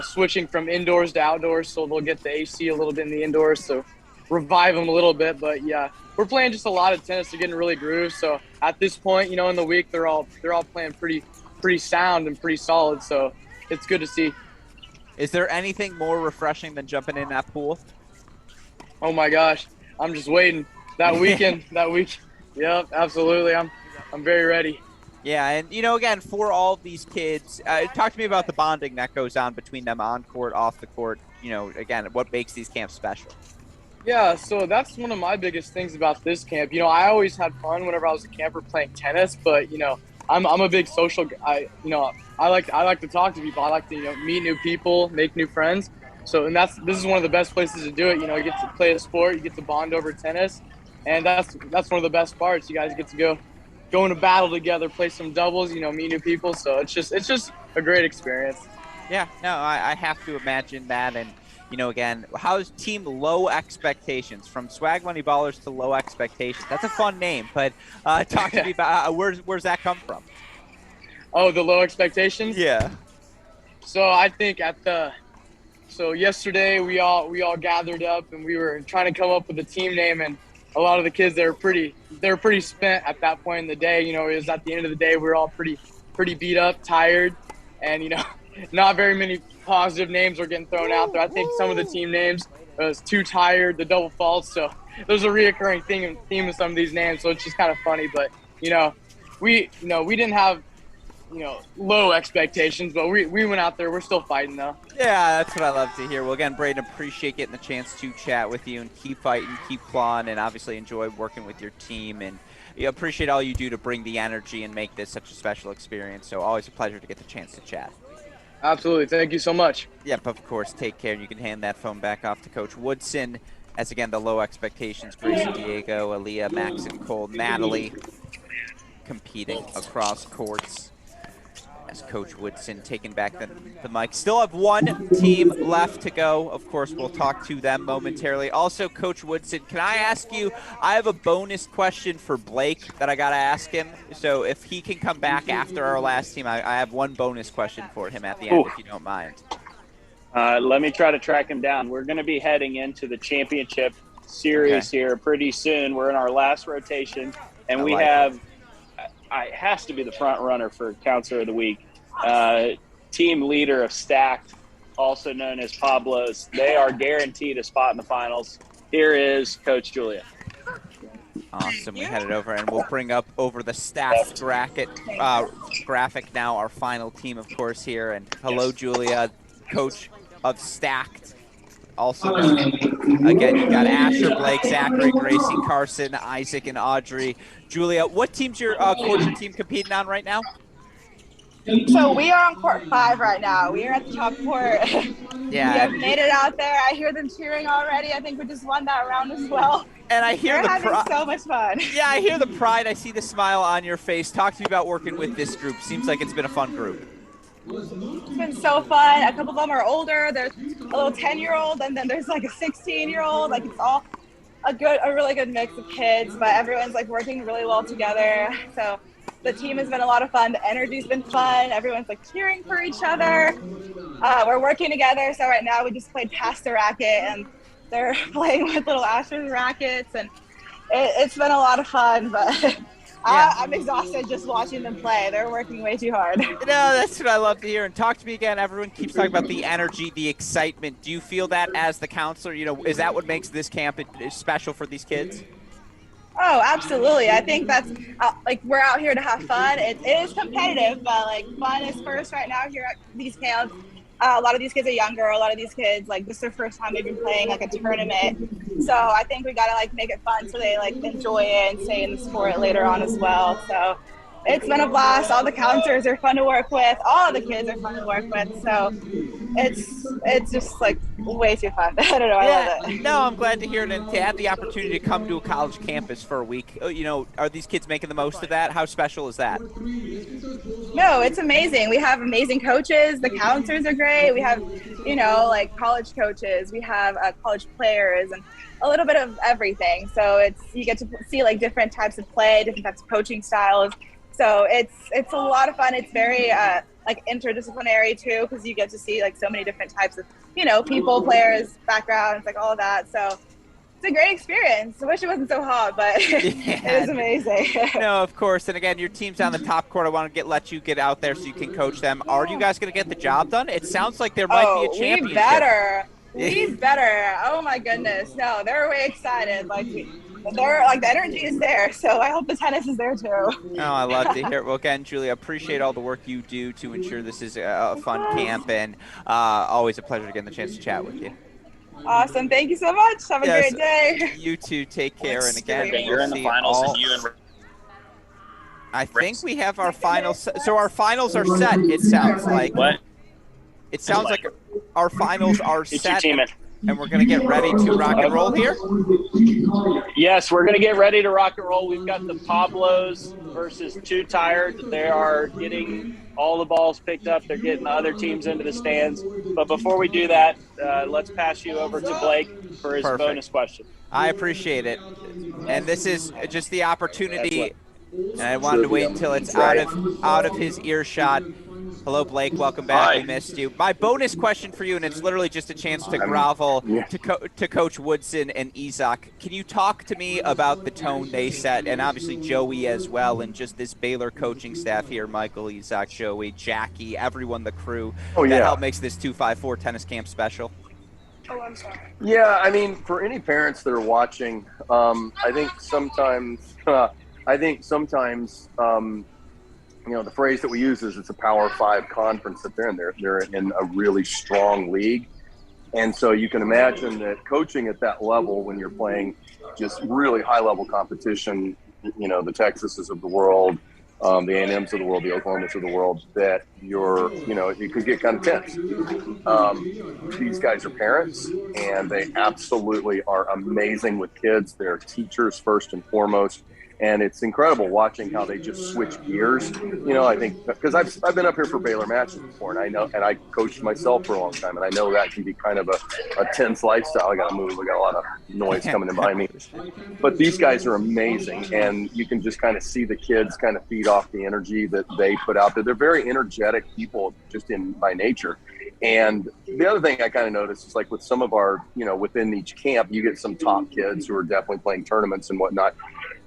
switching from indoors to outdoors, so they'll get the AC a little bit in the indoors, so revive them a little bit. But yeah, we're playing just a lot of tennis. They're getting really grooved. So at this point, in the week, they're all playing pretty sound and pretty solid. So it's good to see. Is there anything more refreshing than jumping in that pool? Oh my gosh, I'm just waiting that weekend. Yep, absolutely. I'm very ready. Yeah, and, again, for all of these kids, talk to me about the bonding that goes on between them on court, off the court, again, what makes these camps special? Yeah, so that's one of my biggest things about this camp. I always had fun whenever I was a camper playing tennis, but, I'm a big social guy. I like to talk to people. I like to, meet new people, make new friends. So, this is one of the best places to do it. You get to play a sport, you get to bond over tennis, and that's one of the best parts. You guys get to go in a battle together, play some doubles, meet new people. So it's just a great experience. Yeah, no, I have to imagine that. And, again, how's team low expectations from Swag Money Ballers to low expectations? That's a fun name, but talk to me about where's that come from? Oh, the low expectations? Yeah. So I think yesterday we all gathered up and we were trying to come up with a team name, and a lot of the kids, they were pretty spent at that point in the day. It was at the end of the day, we were all pretty beat up, tired, and not very many positive names were getting thrown out there. I think some of the team names was too tired, the double faults. So there's a reoccurring theme of some of these names. So it's just kind of funny, but we didn't have low expectations, but we went out there. We're still fighting, though. Yeah, that's what I love to hear. Well, again, Braden, appreciate getting the chance to chat with you and keep fighting, keep clawing, and obviously enjoy working with your team. And appreciate all you do to bring the energy and make this such a special experience. So always a pleasure to get the chance to chat. Absolutely. Thank you so much. Yep, of course. Take care. You can hand that phone back off to Coach Woodson. As, again, the low expectations, Grayson, Diego, Aaliyah, Max, and Cole, Natalie competing across courts. As Coach Woodson taking back the mic. Still have one team left to go. Of course, we'll talk to them momentarily. Also, Coach Woodson, can I ask you, I have a bonus question for Blake that I got to ask him. So if he can come back after our last team, I have one bonus question for him at the end, if you don't mind. Let me try to track him down. We're going to be heading into the championship series here pretty soon. We're in our last rotation, and we have it has to be the front runner for Counselor of the Week, team leader of Stacked, also known as Pablo's. They are guaranteed a spot in the finals. Here is Coach Julia. Awesome. We headed over, and we'll bring up over the stats graphic now our final team, of course, here. And hello, Julia, coach of Stacked. Also, again, you got Asher, Blake, Zachary, Gracie, Carson, Isaac, and Audrey. Julia, what team's your your team competing on right now? So we are on court 5 right now. We are at the top court. Yeah. We have made it out there. I hear them cheering already. I think we just won that round as well. And I hear They're having so much fun. Yeah, I hear the pride. I see the smile on your face. Talk to me about working with this group. Seems like it's been a fun group. It's been so fun. A couple of them are older. There's a little 10-year-old, and then there's like a 16-year-old. Like it's all a really good mix of kids, but everyone's like working really well together. So the team has been a lot of fun. The energy's been fun. Everyone's like cheering for each other. We're working together. So right now we just played Pass the Racket, and they're playing with little Asher's rackets, and it's been a lot of fun, but I'm exhausted just watching them play. They're working way too hard. No, that's what I love to hear. And talk to me again. Everyone keeps talking about the energy, the excitement. Do you feel that as the counselor? You know, is that what makes this camp special for these kids? Oh, absolutely. I think that's like we're out here to have fun. It is competitive, but like fun is first right now here at these camps. A lot of these kids are younger. A lot of these kids, like, this is their first time they've been playing like a tournament. So I think we got to like make it fun so they like enjoy it and stay in the sport later on as well. So it's been a blast. All the counselors are fun to work with. All of the kids are fun to work with. So it's just like way too fun. I don't know. I love it. No, I'm glad to hear it. And to have the opportunity to come to a college campus for a week, you know, are these kids making the most of that? How special is that? No, it's amazing. We have amazing coaches. The counselors are great. We have, you know, like college coaches. We have college players and a little bit of everything. So you get to see like different types of play, different types of coaching styles. So it's a lot of fun. It's very like interdisciplinary too, because you get to see like so many different types of, you know, people, players, backgrounds, like all of that. So it's a great experience. I wish it wasn't so hot, but it is amazing. No, of course. And again, your team's on the top court. I want to let you get out there so you can coach them. Are you guys going to get the job done? It sounds like there might be a championship. We better. Oh my goodness. No, they're way excited. Like they're like the energy is there. So I hope the tennis is there too. Oh, I love to hear it. Well, again, Julia, appreciate all the work you do to ensure this is a fun camp, and always a pleasure to get the chance to chat with you. Awesome. Thank you so much. Have a great day. You too. Take care. And again, you're in the finals, and you and I think we have our finals. So our finals are set, it sounds like. What? It sounds like our finals are set, and we're going to get ready to rock and roll here. Yes, we're going to get ready to rock and roll. We've got the Pablos versus Too Tired. They are getting all the balls picked up. They're getting the other teams into the stands. But before we do that, let's pass you over to Blake for his bonus question. I appreciate it. And this is just the opportunity. And I wanted to wait until it's out of his earshot. Hello, Blake. Welcome back. Hi. We missed you. My bonus question for you, and it's literally just a chance to grovel to Coach Woodson and Isaac. Can you talk to me about the tone they set, and obviously Joey as well, and just this Baylor coaching staff here, Michael, Isaac, Joey, Jackie, everyone, the crew, that help makes this 254 tennis camp special? Oh, I'm sorry. Yeah, I mean, for any parents that are watching, I think sometimes you know, the phrase that we use is it's a Power 5 conference that they're in. They're in a really strong league. And so you can imagine that coaching at that level, when you're playing just really high-level competition, you know, the Texases of the world, the A&Ms of the world, the Oklahomas of the world, that it could get kind of tense. These guys are parents, and they absolutely are amazing with kids. They're teachers first and foremost. And it's incredible watching how they just switch gears. You know, I think because I've been up here for Baylor matches before, and I know, and I coached myself for a long time, and I know that can be kind of a tense lifestyle. I got to move. We got a lot of noise coming in behind me. But these guys are amazing, and you can just kind of see the kids kind of feed off the energy that they put out there. They're very energetic people, just by nature. And the other thing I kind of noticed is like with some of our, within each camp, you get some top kids who are definitely playing tournaments and whatnot.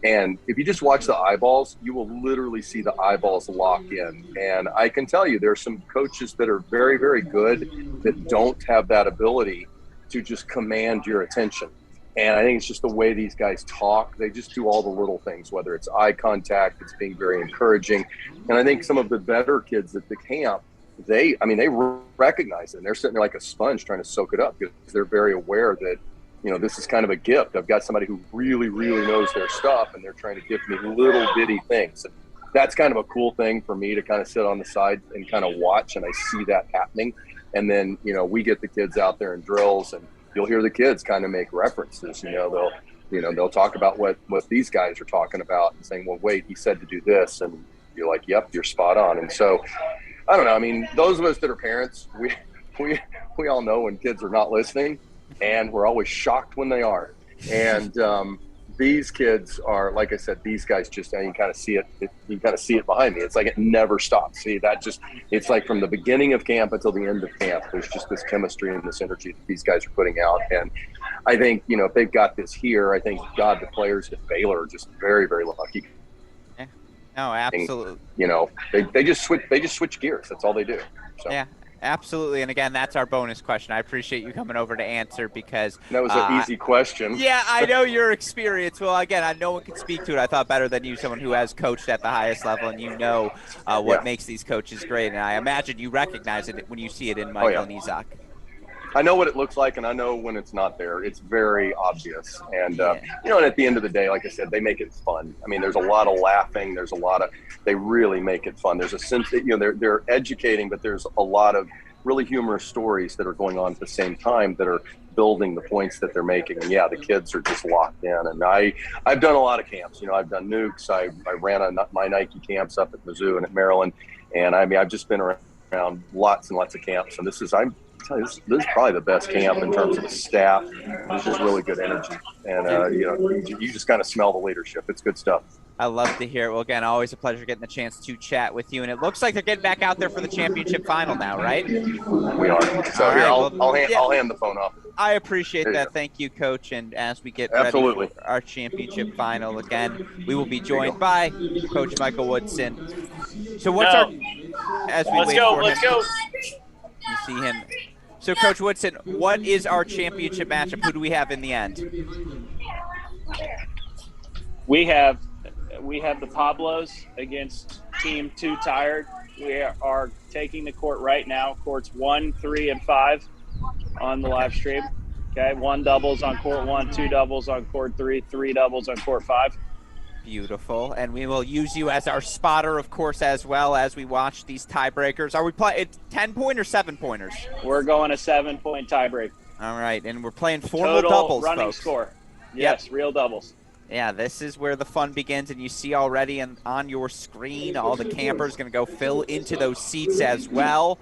And if you just watch the eyeballs, you will literally see the eyeballs lock in. And I can tell you, there's some coaches that are very, very good that don't have that ability to just command your attention. And I think it's just the way these guys talk. They just do all the little things, whether it's eye contact, it's being very encouraging. And I think some of the better kids at the camp, they recognize it, and they're sitting there like a sponge trying to soak it up because they're very aware that, this is kind of a gift. I've got somebody who really, really knows their stuff, and they're trying to give me little bitty things. And that's kind of a cool thing for me to kind of sit on the side and kind of watch, and I see that happening. And then, we get the kids out there in drills, and you'll hear the kids kind of make references. They'll talk about what these guys are talking about and saying, well, wait, he said to do this. And you're like, yep, you're spot on. And so, I don't know. I mean, those of us that are parents, we all know when kids are not listening, and we're always shocked when they are. And these kids are, like I said, these guys just, and you kind of see it. You kind of see it behind me. It's like it never stops. See, it's like from the beginning of camp until the end of camp, there's just this chemistry and this energy that these guys are putting out. And I think, if they've got this here, I think, God, the players at Baylor are just very, very lucky. Yeah. No, absolutely. And, they just switch gears. That's all they do. So. Yeah. Absolutely. And again, that's our bonus question. I appreciate you coming over to answer because that was an easy question. Yeah, I know your experience. Well, again, no one can speak to it. I thought better than you, someone who has coached at the highest level, and what makes these coaches great. And I imagine you recognize it when you see it in Michael and Isaac. I know what it looks like, and I know when it's not there. It's very obvious. And, and at the end of the day, like I said, they make it fun. I mean, there's a lot of laughing. They really make it fun. There's a sense that, they're educating, but there's a lot of really humorous stories that are going on at the same time that are building the points that they're making. And the kids are just locked in. And I've done a lot of camps. I've done nukes. I ran my Nike camps up at Mizzou and at Maryland. And I've just been around lots and lots of camps. And this is probably the best camp in terms of the staff. There's just really good energy. And, you just kind of smell the leadership. It's good stuff. I love to hear it. Well, again, always a pleasure getting the chance to chat with you. And it looks like they're getting back out there for the championship final now, right? We are. So I'll hand the phone off. I appreciate that. Thank you, Coach. And as we get ready for our championship final, again, we will be joined by Coach Michael Woodson. So what's let's go. You see him. So, Coach Woodson, what is our championship matchup? Who do we have in the end? We have the Pablos against Team 2 Tired. We are taking the court right now. Courts 1, 3, and 5 on the live stream. Okay, 1 doubles on court 1, 2 doubles on court 3, 3 doubles on court 5. Beautiful. And we will use you as our spotter, of course, as well as we watch these tiebreakers. Are we playing 10-point or 7-pointers? We're going a 7-point tiebreak. All right. And we're playing formal Total doubles, running folks. Score. Yes, real doubles. Yeah, this is where the fun begins. And you see already on your screen, all the campers going to go fill into those seats as well.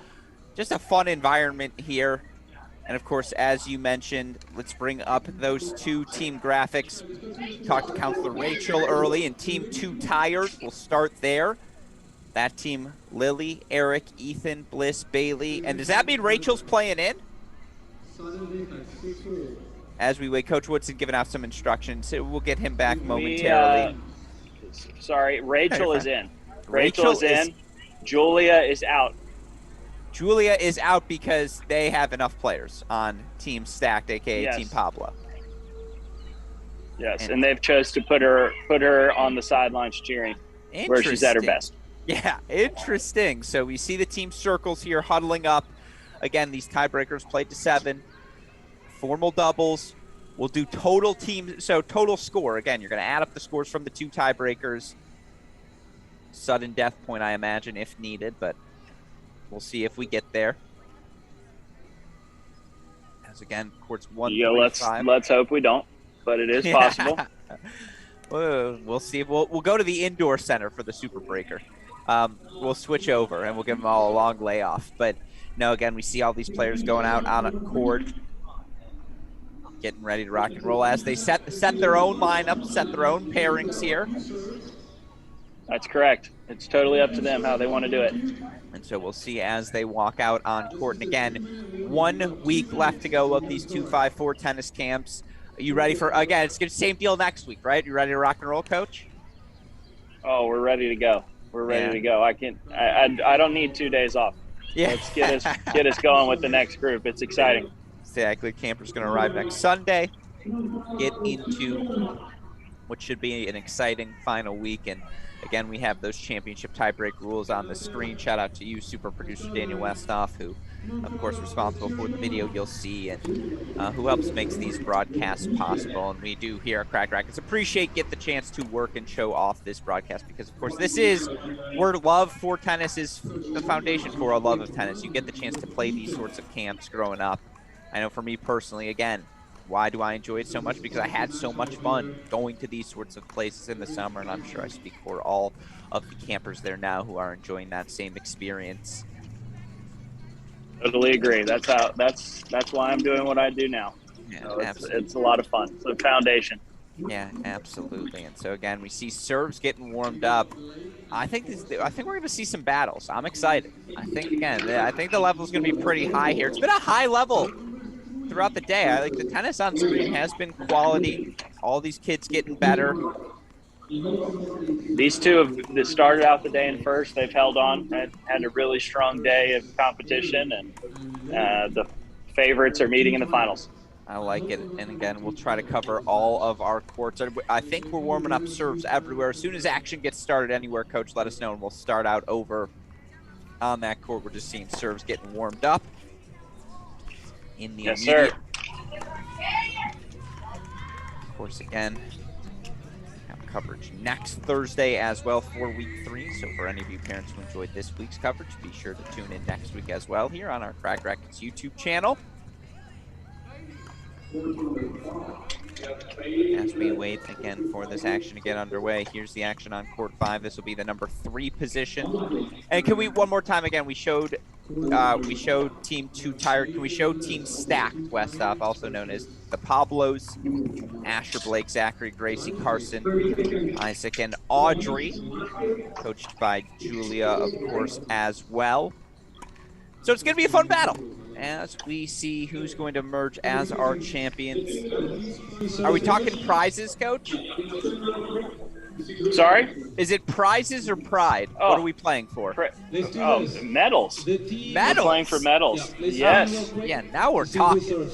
Just a fun environment here. And, of course, as you mentioned, let's bring up those 2 team graphics. Talked to Counselor Rachel early, and Team 2 Tired. We'll start there. That team, Lily, Eric, Ethan, Bliss, Bailey. And does that mean Rachel's playing in? As we wait, Coach Woodson giving out some instructions. We'll get him back momentarily. Rachel is in. Rachel is in. Julia is out. Julia is out because they have enough players on Team Stacked, a.k.a. Team Pablo. Yes, and they've chose to put her on the sidelines cheering where she's at her best. Yeah, interesting. So we see the team circles here huddling up. Again, these tiebreakers played to 7. Formal doubles. We'll do total score. Again, you're going to add up the scores from the 2 tiebreakers. Sudden death point, I imagine, if needed, but we'll see if we get there. As again, courts 1, 3, 5. Let's hope we don't, but it is possible. We'll see. We'll go to the indoor center for the Super Breaker. We'll switch over and we'll give them all a long layoff. But no, again, we see all these players going out on a court, getting ready to rock and roll as they set their own lineup, set their own pairings here. That's correct. It's totally up to them how they want to do it. And so we'll see as they walk out on court. And again, 1 week left to go of these 254 tennis camps. Are you ready for, again, it's the same deal next week, right? You ready to rock and roll, Coach? Oh, we're ready to go. We're ready to go. I don't need 2 days off. Yeah. Let's get us going with the next group. It's exciting. Exactly. Campers going to arrive next Sunday. Get into what should be an exciting final week. And again, we have those championship tiebreak rules on the screen. Shout out to you, super producer Daniel Westhoff, who, of course, responsible for the video you'll see and who helps makes these broadcasts possible. And we do here at Crack Rackets get the chance to work and show off this broadcast because, of course, this is where love for tennis is the foundation for a love of tennis. You get the chance to play these sorts of camps growing up. I know for me personally, again, why do I enjoy it so much? Because I had so much fun going to these sorts of places in the summer, and I'm sure I speak for all of the campers there now who are enjoying that same experience. Totally agree. That's why I'm doing what I do now. Yeah, so it's a lot of fun. It's a foundation. Yeah, absolutely. And so again, we see serves getting warmed up. I think we're going to see some battles. I'm excited. I think the level is going to be pretty high here. It's been a high level throughout the day. I like the tennis on screen has been quality. All these kids getting better. These two have started out the day in first. They've held on, had a really strong day of competition, and the favorites are meeting in the finals. I like it. And again, we'll try to cover all of our courts. I think we're warming up serves everywhere. As soon as action gets started anywhere, Coach, let us know, and we'll start out over on that court. We're just seeing serves getting warmed up. In the yes, immediate. sir. Of course, again, have coverage next Thursday as well for week 3. So for any of you parents who enjoyed this week's coverage, be sure to tune in next week as well here on our Crack Rackets YouTube channel. As we wait again for this action to get underway, here's the action on court 5. This will be the number 3 position. And can we one more time again? We showed team 2 tired. Can we show team stacked Westhoff, also known as the Pablos, Asher, Blake, Zachary, Gracie, Carson, Isaac, and Audrey, coached by Julia, of course, as well. So it's going to be a fun battle as we see who's going to emerge as our champions. Are we talking prizes, Coach? Sorry? Is it prizes or pride? Oh. What are we playing for? Medals. Medals? We're playing for medals. Yes. Yeah, now we're talking.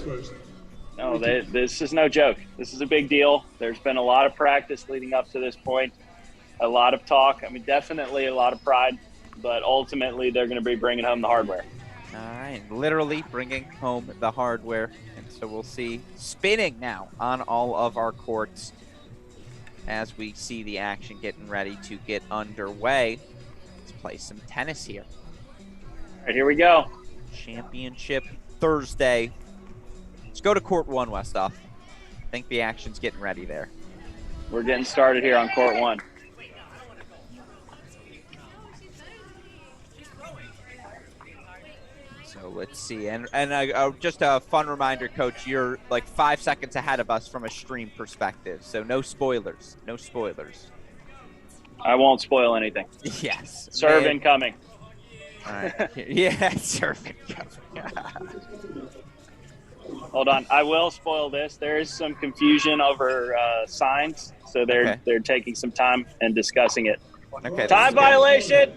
No, this is no joke. This is a big deal. There's been a lot of practice leading up to this point, a lot of talk. I mean, definitely a lot of pride, but ultimately they're going to be bringing home the hardware. All right, literally bringing home the hardware. And so we'll see spinning now on all of our courts as we see the action getting ready to get underway. Let's play some tennis here. All right, here we go. Championship Thursday. Let's go to court 1, Westhoff. I think the action's getting ready there. We're getting started here on court 1. So let's see. And just a fun reminder, Coach, you're like 5 seconds ahead of us from a stream perspective. So no spoilers. No spoilers. I won't spoil anything. Yes. Serve incoming. All right. Yeah, serve incoming. Hold on. I will spoil this. There is some confusion over signs. So they're taking some time and discussing it. Okay. Time violation.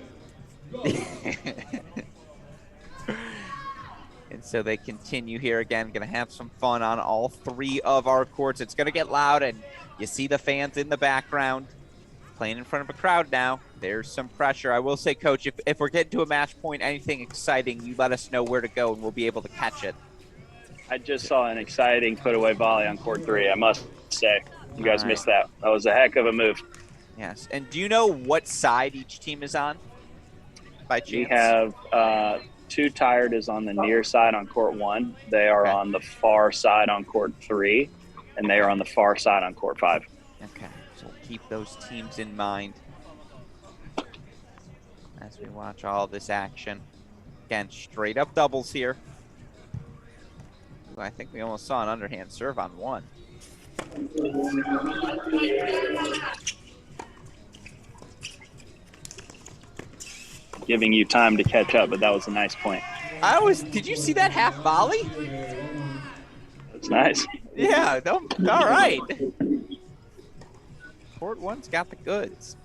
And so they continue here again. Going to have some fun on all 3 of our courts. It's going to get loud, and you see the fans in the background playing in front of a crowd now. There's some pressure. I will say, Coach, if we're getting to a match point, anything exciting, you let us know where to go, and we'll be able to catch it. I just saw an exciting put-away volley on court 3, I must say. You guys missed that. That was a heck of a move. Yes. And do you know what side each team is on by chance? We have 2 tired is on the near side on court 1. They are on the far side on court 3, and they are on the far side on court 5. Okay. So we'll keep those teams in mind as we watch all this action. Again, straight up doubles here. Ooh, I think we almost saw an underhand serve on 1. giving you time to catch up, but that was a nice point. Did you see that half volley? That's nice. Yeah, all right. Court one's got the goods.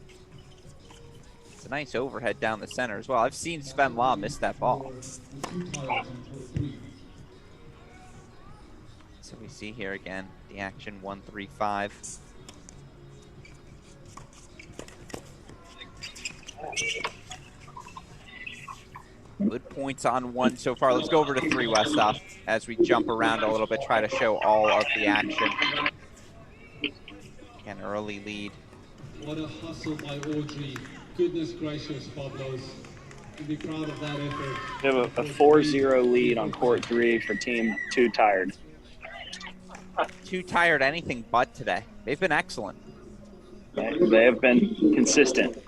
It's a nice overhead down the center as well. I've seen Sven Law miss that ball. So we see here again, the action 1-3-5. Good points on one so far. Let's go over to 3, Westhoff, as we jump around a little bit, try to show all of the action. An early lead. What a hustle by Audrey. Goodness gracious, Pablos. You'd be proud of that effort. We have a 4-0 lead on court 3 for team Too Tired. Too Tired anything but today. They've been excellent. They have been consistent.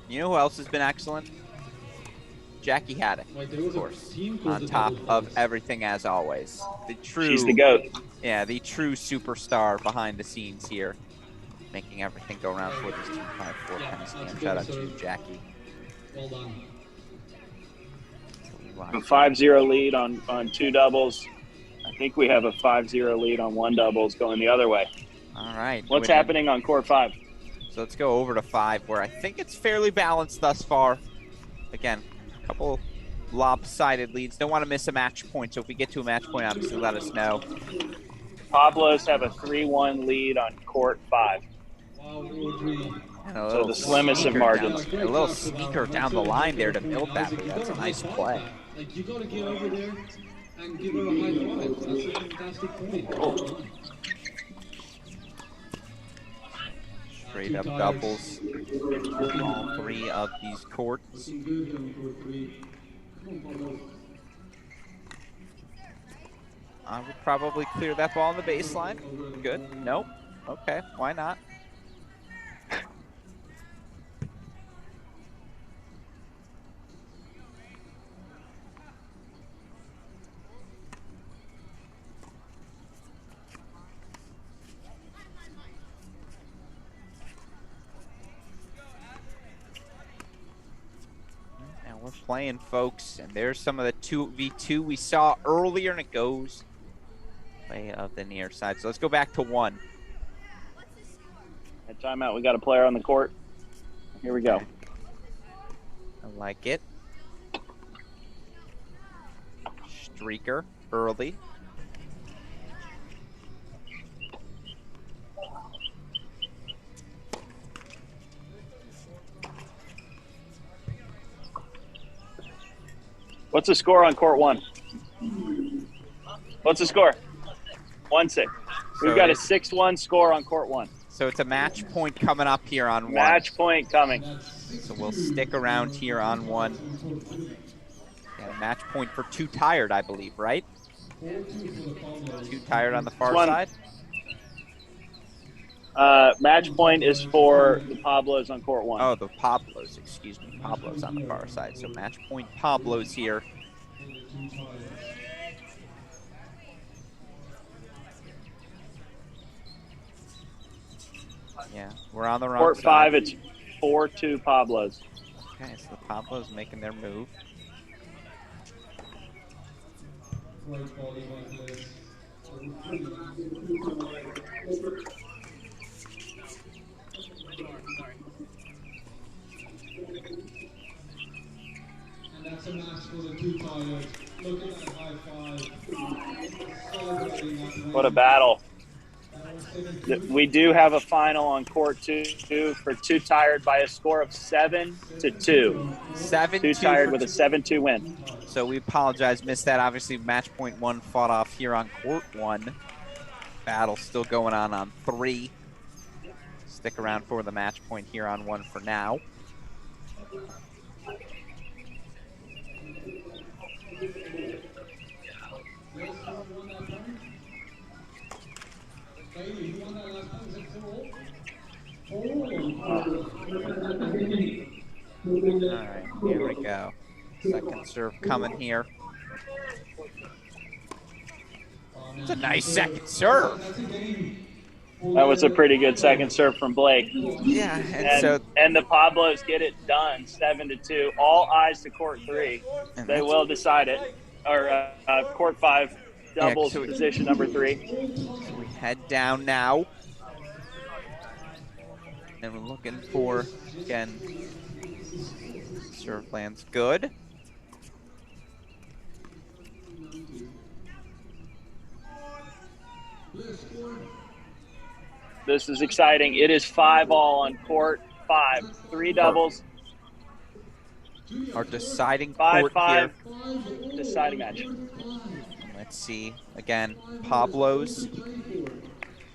You know who else has been excellent? Jackie Haddock, of course, on top of everything as always. She's the GOAT. Yeah, the true superstar behind the scenes here, making everything go around for this 2-5-4 tennis game. Shout out to Jackie. Well done. A 5-0 lead on 2 doubles. I think we have a 5-0 lead on 1 doubles going the other way. All right. What's happening on court 5? So let's go over to 5, where I think it's fairly balanced thus far. Again, a couple lopsided leads. Don't want to miss a match point, so if we get to a match point, obviously let us know. Pablos have a 3-1 lead on court 5. So the slimmest of margins. A little sneaker down the line there to build that, but that's a nice play. Like, you got to get over there and give her a high five. That's a fantastic point. Straight up doubles. All 3 of these courts. I would probably clear that ball on the baseline. Good. Nope. Okay. Why not? We're playing, folks, and there's some of the 2v2 we saw earlier, and it goes way of the near side. So let's go back to 1. At timeout, we got a player on the court. Here we go. I like it. Streaker early. What's the score on court 1? What's the score? 1-6. We've got a 6-1 score on court 1. So it's a match point coming up here on 1. Match point coming. So we'll stick around here on 1. Yeah, match point for Too Tired, I believe, right? Too Tired on the far side? Match point is for the Pablos on court 1. Oh, the Pablos, excuse me. Pablos on the far side. So match point Pablos here. Yeah, we're on the wrong court side. 5, it's 4-2 Pablos. Okay, so the Pablos making their move. And that's a match for the Too Tired. Look at that high five. What a battle. We do have a final on court 2 for Too Tired by a score of 7-2. 7-2. Too Tired with a 7-2 win. So we apologize, missed that. Obviously, match point 1 fought off here on court 1. Battle still going on 3. Stick around for the match point here on 1 for now. All right, here we go. Second serve coming here. It's a nice second serve. That was a pretty good second serve from Blake. Yeah, and the Pablos get it done, 7-2. All eyes to court 3. They will decide it, or court 5, doubles position number 3. So we head down now, and we're looking for, again, serve lands good. This is exciting. It is 5-all on court 5. 3 doubles. Our deciding 5-5 court here. deciding match. Let's see. Again, Pablo's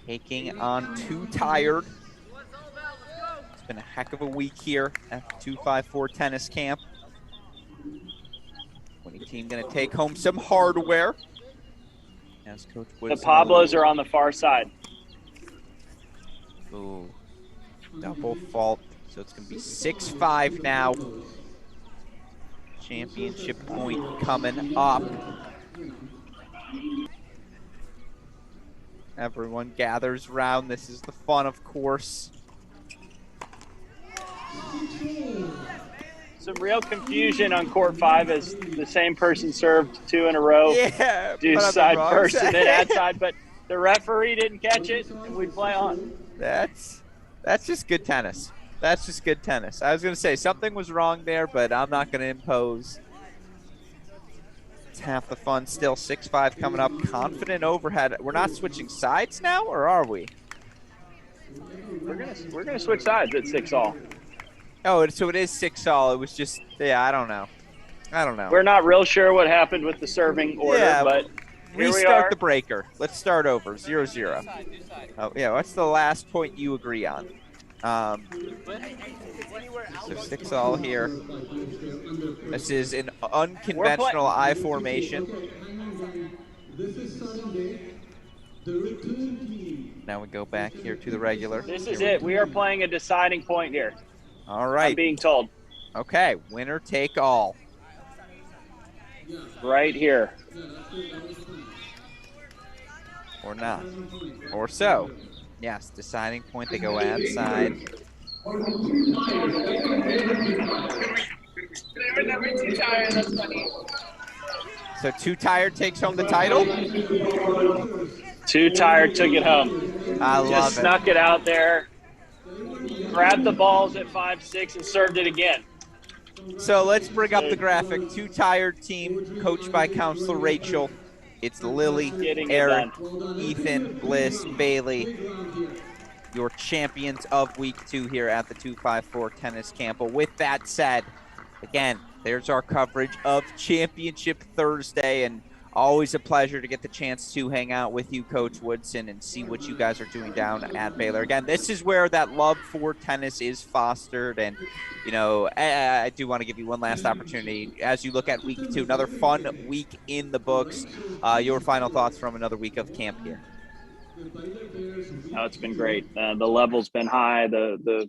taking on Too Tired. It's been a heck of a week here at the 254 tennis camp. Winning team going to take home some hardware. As Coach Woodson. The Pablos are on the far side. Ooh, double fault. So it's going to be 6-5 now. Championship point coming up. Everyone gathers around. This is the fun, of course. Some real confusion on court 5 as the same person served 2 in a row. Yeah, do side first and then ad side, but the referee didn't catch it, and we play on. That's just good tennis. That's just good tennis. I was going to say something was wrong there, but I'm not going to impose. It's half the fun. Still 6-5 coming up. Confident overhead. We're not switching sides now, or are we? We're gonna switch sides at 6-all. Oh, so it is 6-all. It was just, yeah, I don't know. We're not real sure what happened with the serving order, but here we are. Restart the breaker. Let's start over. 0-0. Oh, yeah, what's the last point you agree on? So 6-all here. This is an unconventional I formation. Now we go back here to the regular. This is it. We are playing a deciding point here. All right. I'm being told. Okay, winner take all. Right here. Or not. Or so. Yes, deciding point. They go outside. They were never too tired. That's funny. So Too Tired takes home the title? Too Tired took it home. I love it. Just snuck it out there. Grabbed the balls at 5-6 and served it again. So let's bring up the graphic. Too Tired team, coached by Counselor Rachel. It's Lily, Eric, Ethan, Bliss, Bailey, your champions of week 2 here at the 254 tennis camp. But with that said, again, there's our coverage of Championship Thursday, and always a pleasure to get the chance to hang out with you, Coach Woodson, and see what you guys are doing down at Baylor. Again, this is where that love for tennis is fostered, and, you know, I do want to give you one last opportunity. As you look at week 2, another fun week in the books, your final thoughts from another week of camp here. Oh, it's been great. The level's been high. The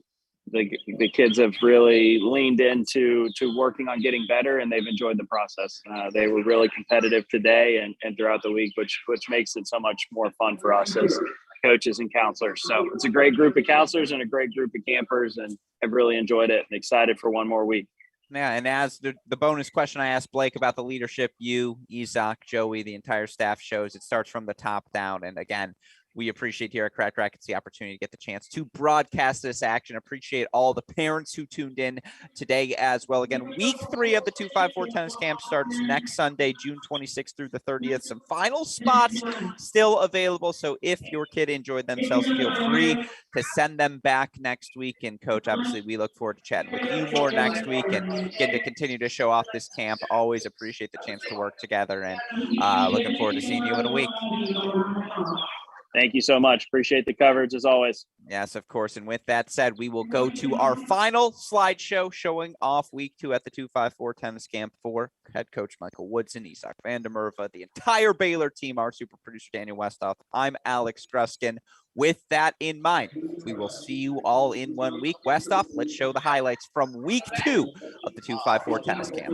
kids have really leaned into working on getting better, and they've enjoyed the process. They were really competitive today and throughout the week, which makes it so much more fun for us as coaches and counselors. So it's a great group of counselors and a great group of campers, and have really enjoyed it and excited for one more week. Yeah, and as the bonus question I asked Blake about the leadership, you, Isaac, Joey, the entire staff shows it starts from the top down. And again, we appreciate here at Crack Rackets the opportunity to get the chance to broadcast this action. Appreciate all the parents who tuned in today as well. Again, week 3 of the 254 tennis camp starts next Sunday, June 26th through the 30th. Some final spots still available. So if your kid enjoyed themselves, feel free to send them back next week. And Coach, obviously, we look forward to chatting with you more next week and getting to continue to show off this camp. Always appreciate the chance to work together, and looking forward to seeing you in a week. Thank you so much. Appreciate the coverage as always. Yes, of course. And with that said, we will go to our final slideshow showing off week 2 at the 254 tennis camp for head coach Michael Woodson, Isaac Vandermerva, the entire Baylor team, our super producer Daniel Westoff. I'm Alex Gruskin. With that in mind, we will see you all in 1 week. Westoff, let's show the highlights from week 2 of the 254 tennis camp.